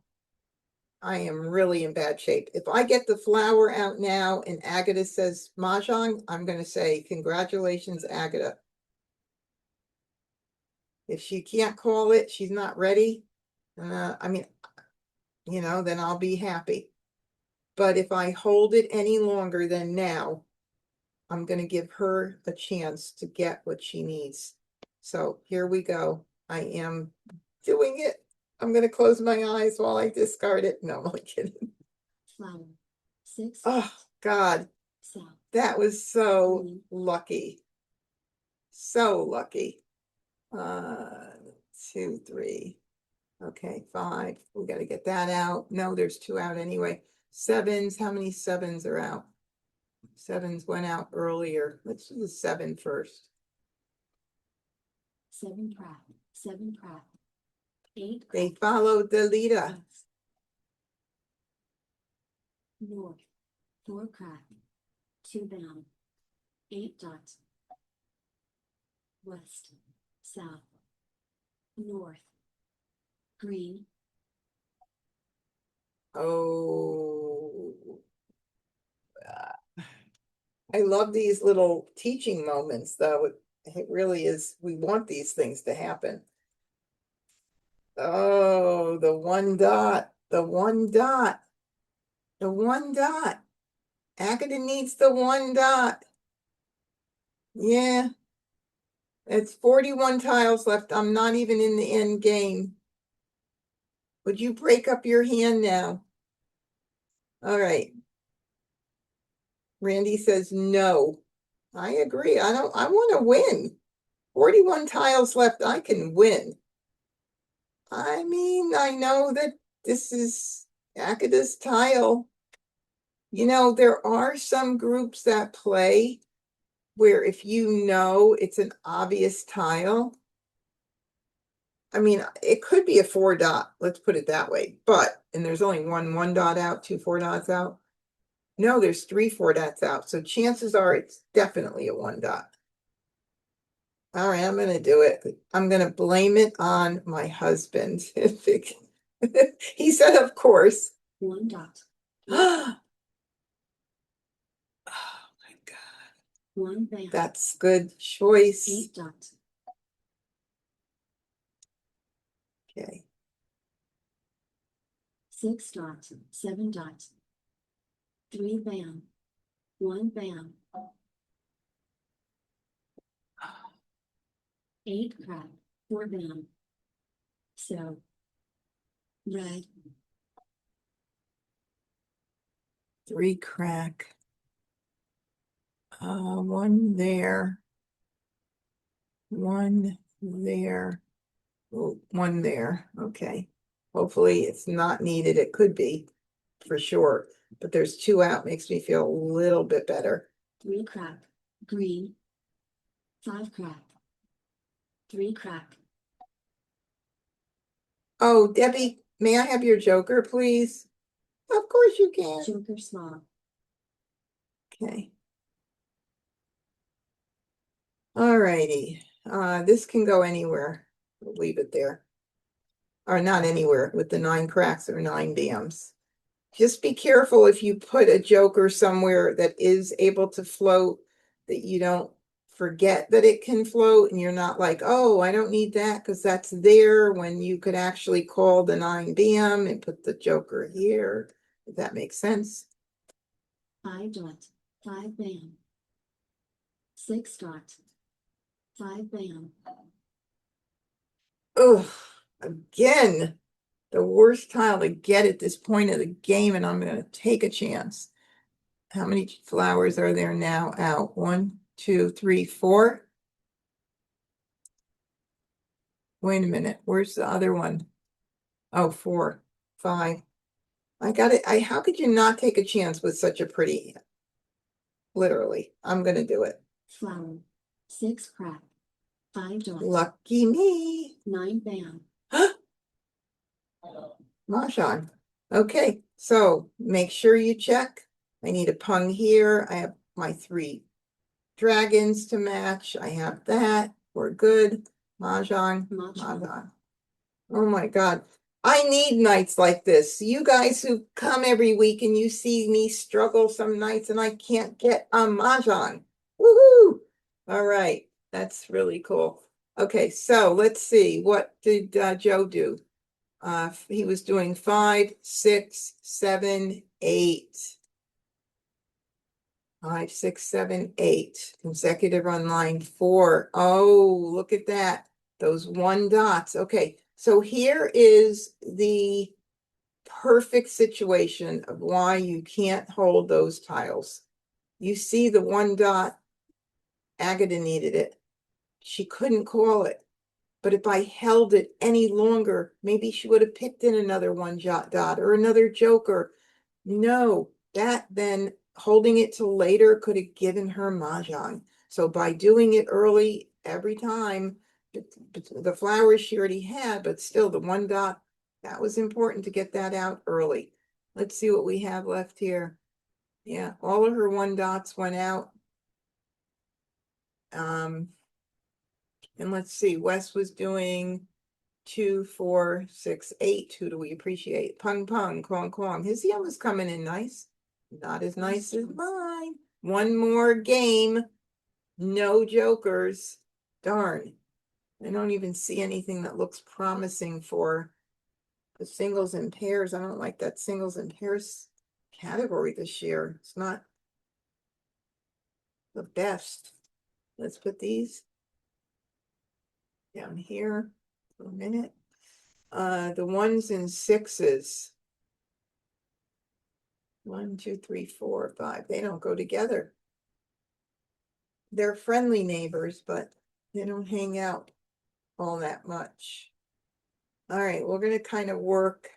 I am really in bad shape. If I get the flower out now and Agatha says Mah Jongg, I'm going to say, congratulations, Agatha. If she can't call it, she's not ready. I mean, you know, then I'll be happy. But if I hold it any longer than now, I'm going to give her a chance to get what she needs. So here we go. I am doing it. I'm going to close my eyes while I discard it. No, I'm only kidding. Flower. 6. Oh, God. South. That was so lucky. So lucky. 2, 3. Okay, 5. We got to get that out. No, there's 2 out anyway. 7s. How many 7s are out? 7s went out earlier. Let's do the 7 first. 7 crab. 7 crab. 8 They crab. followed the leader. West. North. 4 crab. 2 down. 8 dot. West. South. North. Green. Oh, I love these little teaching moments, though. It really is. We want these things to happen. Oh, the 1 dot, the 1 dot, the 1 dot. Agatha needs the 1 dot. Yeah, it's 41 tiles left. I'm not even in the end game. Would you break up your hand now? All right. Randy says no. I agree. I want to win. 41 tiles left. I can win. I mean, I know that this is Agatha's tile. You know, there are some groups that play where if you know it's an obvious tile, I mean, it could be a 4 dot, let's put it that way, but, and there's only 1 dot out, 2 4 dots out. No, there's 3 4 dots out. So chances are it's definitely a 1 dot. All right, I'm going to do it. I'm going to blame it on my husband. He said, of course. 1 dot. Oh my God. 1 band. That's good choice. 8 dot. Okay. 6 dot, 7 dot. 3 bam. 1 bam. 8 crack. 4 bam. So. Red. 3 crack. One there. One there. Oh, one there. Okay. Hopefully it's not needed. It could be for sure, but there's 2 out. Makes me feel a little bit better. 3 crack. Green. 5 crack. 3 crack. Oh, Debbie, may I have your joker, please? Of course you can. Joker small. Okay. All righty. This can go anywhere. We'll leave it there. Or not anywhere with the 9 cracks or 9 dams. Just be careful if you put a joker somewhere that is able to float, that you don't forget that it can float and you're not like, oh, I don't need that because that's there, when you could actually call the 9 bam and put the joker here, if that makes sense. 5 dot. 5 bam. 6 dot. 5 bam. Ugh, again, the worst tile to get at this point of the game, and I'm going to take a chance. How many flowers are there now out? 1, 2, 3, 4. Wait a minute. Where's the other one? Oh, 4, 5. I got it. How could you not take a chance with such a pretty? Literally, I'm going to do it. Flower. 6 crack. 5 dot. Lucky me. 9 bam. Mah Jongg. Okay, so make sure you check. I need a pung here. I have my 3 dragons to match. I have that. We're good. Mah Jongg. Mah Jongg. Oh my God. I need nights like this. You guys who come every week and you see me struggle some nights and I can't get a Mah Jongg. Woohoo! All right. That's really cool. Okay, so let's see. What did Joe do? He was doing 5, 6, 7, 8. 5, 6, 7, 8. Consecutive on line 4. Oh, look at that. Those 1 dots. Okay, so here is the perfect situation of why you can't hold those tiles. You see the 1 dot. Agatha needed it. She couldn't call it. But if I held it any longer, maybe she would have picked in another 1 dot or another joker. No, that then holding it till later could have given her Mah Jongg. So by doing it early every time, the flowers she already had, but still the 1 dot, that was important to get that out early. Let's see what we have left here. Yeah, all of her 1 dots went out. And let's see, Wes was doing 2, 4, 6, 8. Who do we appreciate? Pung Pung, Kwong Kwong. His heel is coming in nice. Not as nice as mine. 1 more game. No jokers. Darn. I don't even see anything that looks promising for the singles and pairs. I don't like that singles and pairs category this year. It's not the best. Let's put these down here for a minute. The 1s and 6s. 1, 2, 3, 4, 5. They don't go together. They're friendly neighbors, but they don't hang out all that much. All right, we're going to kind of work.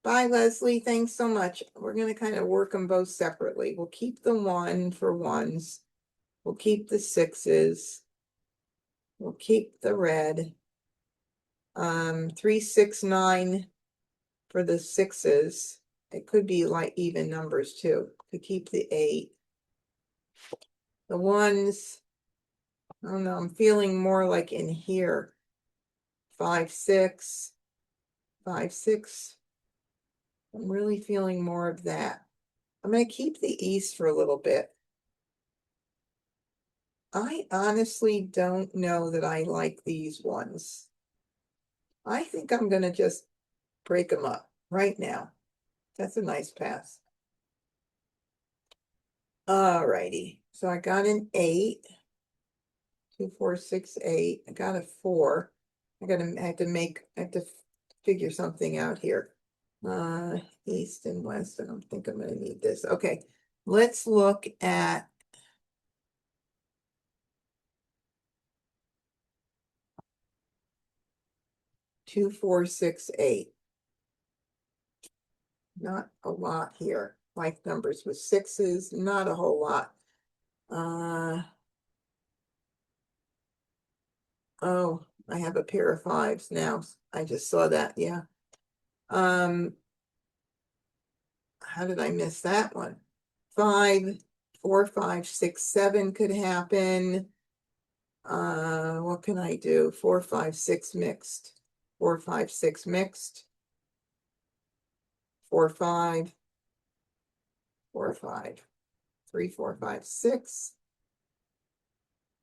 Bye, Leslie. Thanks so much. We're going to kind of work them both separately. We'll keep the 1 for 1s. We'll keep the 6s. We'll keep the red. 3, 6, 9 for the 6s. It could be like even numbers too. Could keep the 8. The 1s, I don't know, I'm feeling more like in here. 5, 6, 5, 6. I'm really feeling more of that. I'm going to keep the east for a little bit. I honestly don't know that I like these ones. I think I'm gonna just break them up right now. That's a nice pass. Alrighty, so I got an 8. 2, 4, 6, 8. I got a 4. I have to figure something out here. East and west. I don't think I'm gonna need this. Okay, let's look at two, 4, 6, 8. Not a lot here. Like numbers with 6s, not a whole lot. Oh, I have a pair of 5s now. I just saw that, yeah. How did I miss that one? 5, 4, 5, 6, 7 could happen. What can I do? 4, 5, 6 mixed. 4, 5, 6 mixed. 4, 5. 4, 5. 3, 4, 5, 6.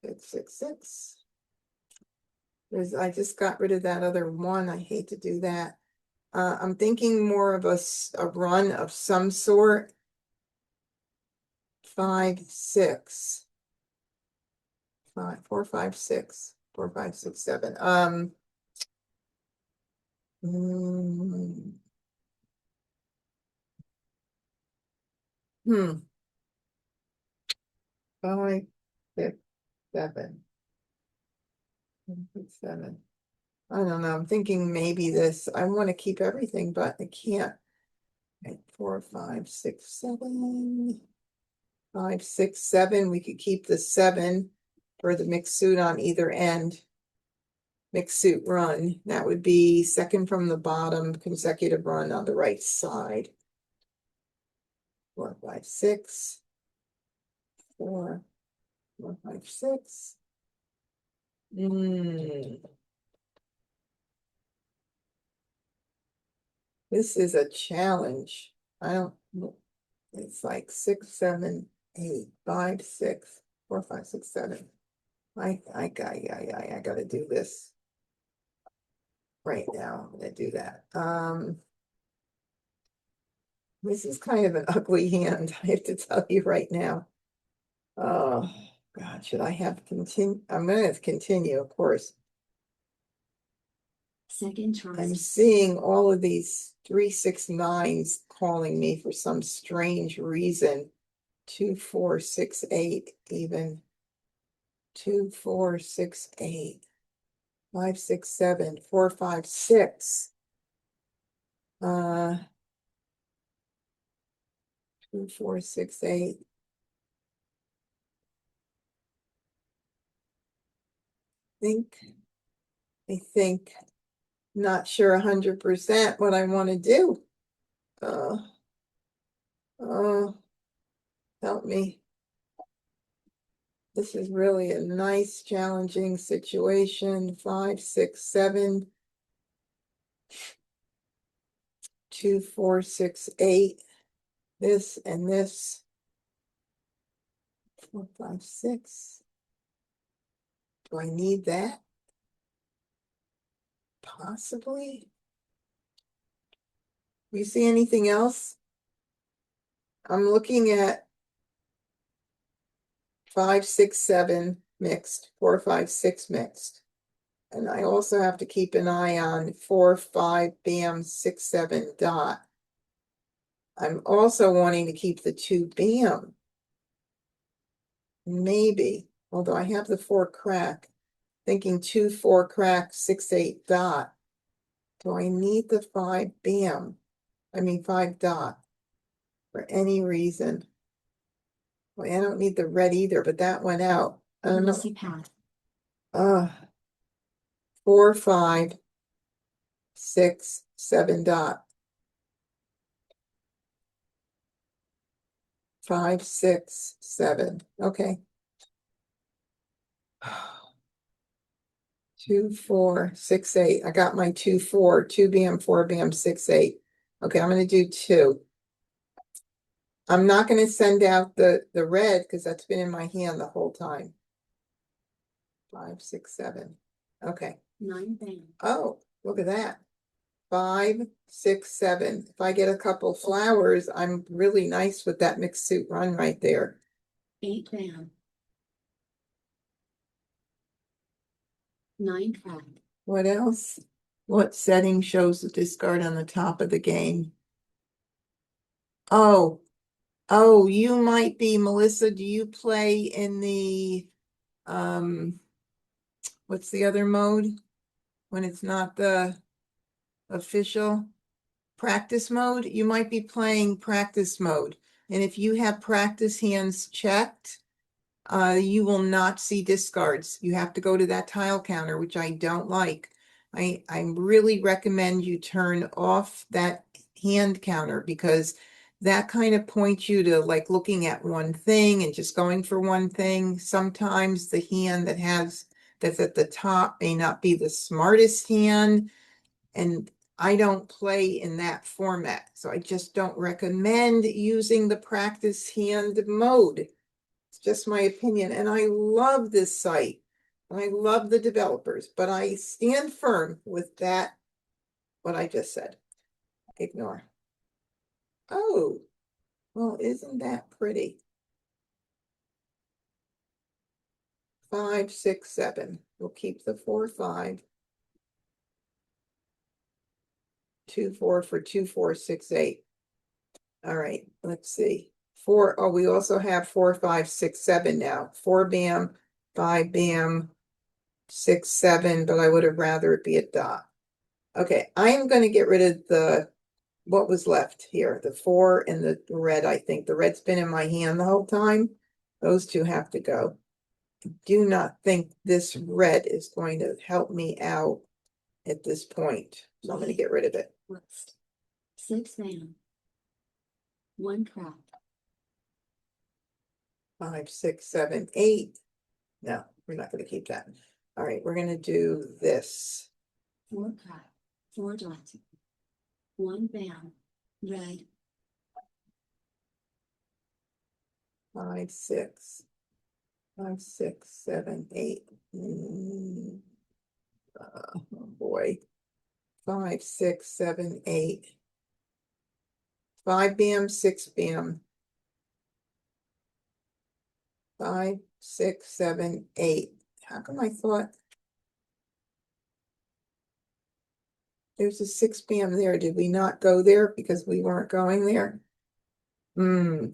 6, 6, 6. I just got rid of that other one. I hate to do that. I'm thinking more of a run of some sort. 5, 6. 5, 4, 5, 6. 4, 5, 6, 7. Mm, hmm. 5, 6, 7. 7. I don't know. I'm thinking maybe this. I want to keep everything, but I can't. Okay, 4, 5, 6, 7. 5, 6, 7. We could keep the 7 for the mixed suit on either end. Mixed suit run. That would be second from the bottom, consecutive run on the right side. 4, 5, 6. 4, 4, 5, 6. This is a challenge. I don't. It's like 6, 7, 8, 5, 6, 4, 5, 6, 7. I gotta do this right now. I'm gonna do that. This is kind of an ugly hand, I have to tell you right now. Oh God, should I have continue? I'm gonna continue, of course. Second choice. I'm seeing all of these 3, 6, 9s calling me for some strange reason. 2, 4, 6, 8, even 2, 4, 6, 8, 5, 6, 7, 4, 5, 6. 2, 4, 6, 8. I think, not sure 100% what I want to do. Help me. This is really a nice, challenging situation. 5, 6, 7. 2, 4, 6, 8. This and this. 4, 5, 6. Do I need that? Possibly. You see anything else? I'm looking at 5, 6, 7 mixed, 4, 5, 6 mixed. And I also have to keep an eye on 4, 5, bam, 6, 7 dot. I'm also wanting to keep the 2 bam. Maybe, although I have the 4 crack, thinking 2, 4 crack, 6, 8 dot. Do I need the 5 bam? I mean 5 dot for any reason? Well, I don't need the red either, but that went out. I don't know. Messy path. 4, 5, 6, 7 dot. 5, 6, 7. Okay. 2, 4, 6, 8. I got my 2, 4, 2 bam, 4 bam, 6, 8. Okay, I'm gonna do 2. I'm not gonna send out the red because that's been in my hand the whole time. 5, 6, 7. Okay. 9 bam. Oh, Look at that. 5, 6, 7. If I get a couple flowers, I'm really nice with that mixed suit run right there. 8 bam. 9 trap. What else? What setting shows the discard on the top of the game? Oh, you might be, Melissa, do you play in the, what's the other mode? When it's not the official practice mode? You might be playing practice mode. And if you have practice hands checked, you will not see discards. You have to go to that tile counter, which I don't like. I really recommend you turn off that hand counter because that kind of points you to like looking at one thing and just going for one thing. Sometimes the hand that's at the top may not be the smartest hand. And I don't play in that format. So I just don't recommend using the practice hand mode. It's just my opinion. And I love this site. I love the developers, but I stand firm with that, what I just said. Ignore. Oh, well, isn't that pretty? 5, 6, 7. We'll keep the 4, 5. 2, 4 for 2, 4, 6, 8. All right, let's see. 4. Oh, we also have 4, 5, 6, 7 now. 4 bam, 5 bam, 6, 7, but I would have rather it be a dot. Okay, I am going to get rid of what was left here, the 4 and the red, I think. The red's been in my hand the whole time. Those two have to go. I do not think this red is going to help me out at this point. So I'm going to get rid of it. West. 6 bam. 1 trap. 5, 6, 7, 8. No, we're not going to keep that. All right, we're going to do this. 4 trap. 4 dot. 1 bam. Red. 5, 6. 5, 6, 7, 8. Oh boy. 5, 6, 7, 8. 5 bam, 6 bam. 5, 6, 7, 8. How come I thought there's a 6 bam there? Did we not go there because we weren't going there? 2,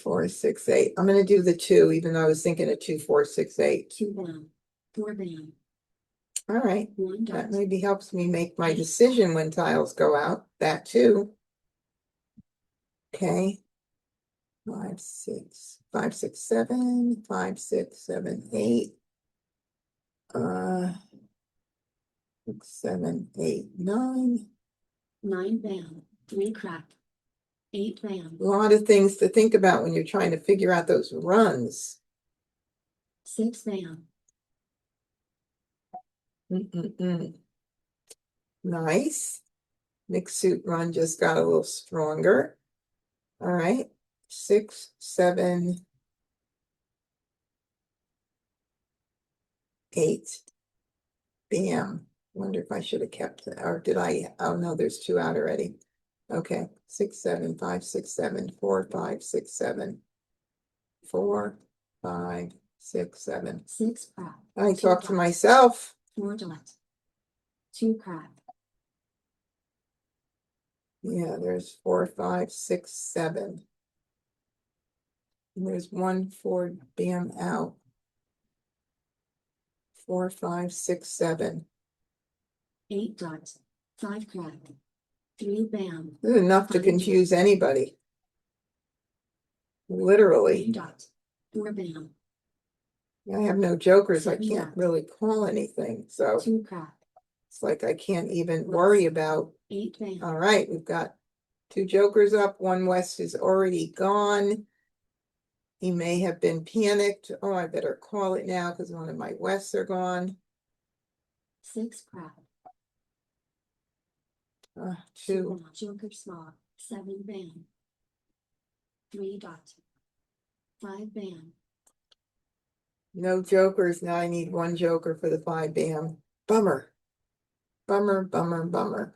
4, 6, 8. I'm going to do the 2, even though I was thinking of 2, 4, 6, 8. 2 bam. 4 bam. All right. 1 That dot. maybe helps me make my decision when tiles go out. That too. Okay. 5, 6, 5, 6, 7, 5, 6, 7, 8. 6, 7, 8, 9. 9 bam. 3 crack. 8 bam. A lot of things to think about when you're trying to figure out those runs. 6 bam. Nice. Mixed suit run just got a little stronger. All right. 6, 7, 8. Bam. Wonder if I should have kept it, or did I? Oh no, there's 2 out already. Okay. 6, 7, 5, 6, 7, 4, 5, 6, 7. 4, 5, 6, 7. 6 crack. I 2 talk to dot. myself. 4 dot. 2 crack. Yeah, there's 4, 5, 6, 7. And there's 1, 4 bam out. 4, 5, 6, 7. 8 dot. 5 crack. 3 bam. This is enough to 5 confuse anybody. 3 Literally. dot. 4 bam. I have no jokers. I 7 can't dot. really call anything. So 2 crack. it's like I can't even worry about. 8 bam. All right, we've got 2 jokers up. 1 west is already gone. He may have been panicked. Oh, I better call it now because one of my wests are gone. 6 crack. 2. Joker small. 7 bam. 3 dot. 5 bam. No jokers. Now I need 1 joker for the 5 bam. Bummer. Bummer, bummer, bummer.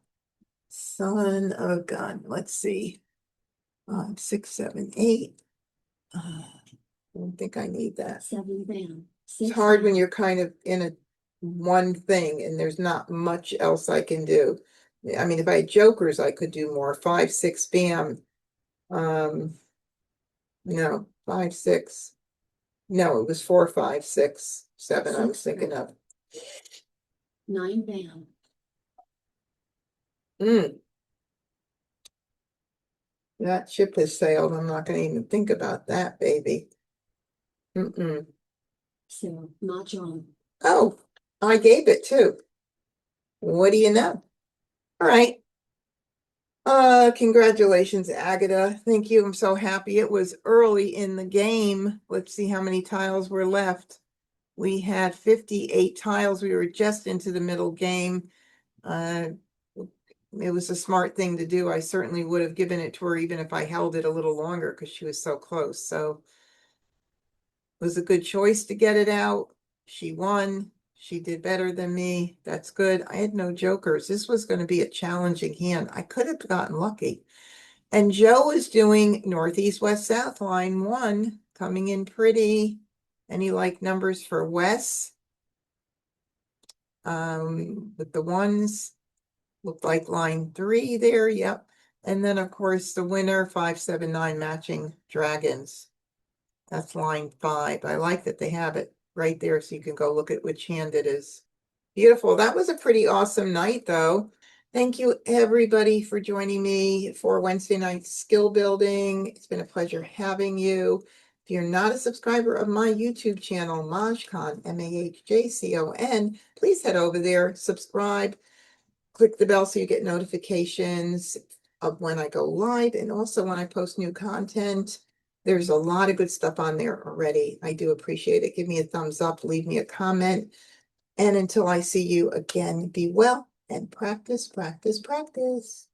Son of gun. Let's see. 6, 7, 8. I don't think I need that. 7 down. It's 6 hard when down. you're kind of in a one thing and there's not much else I can do. I mean, if I had jokers, I could do more. 5, 6, bam. No, 5, 6. No, it was 4, 5, 6, 7. I was thinking of. 9 down. That ship has sailed. I'm not going to even think about that, baby. So, Mah Jongg. Oh, I gave it too. What do you know? All right. Congratulations, Agatha. Thank you. I'm so happy. It was early in the game. Let's see how many tiles were left. We had 58 tiles. We were just into the middle game. It was a smart thing to do. I certainly would have given it to her even if I held it a little longer because she was so close. So it was a good choice to get it out. She won. She did better than me. That's good. I had no jokers. This was going to be a challenging hand. I could have gotten lucky. And Joe is doing Northeast, West, South, line 1, coming in pretty. Any like numbers for Wes? With the ones, looked like line 3 there. Yep. And then, of course, the winner, 5, 7, 9, matching dragons. That's line 5. I like that they have it right there so you can go look at which hand it is. Beautiful. That was a pretty awesome night, though. Thank you, everybody, for joining me for Wednesday night skill building. It's been a pleasure having you. If you're not a subscriber of my YouTube channel, MahjCon, MahjCon, please head over there, subscribe, click the bell so you get notifications of when I go live and also when I post new content. There's a lot of good stuff on there already. I do appreciate it. Give me a thumbs up, leave me a comment. And until I see you again, be well and practice, practice, practice.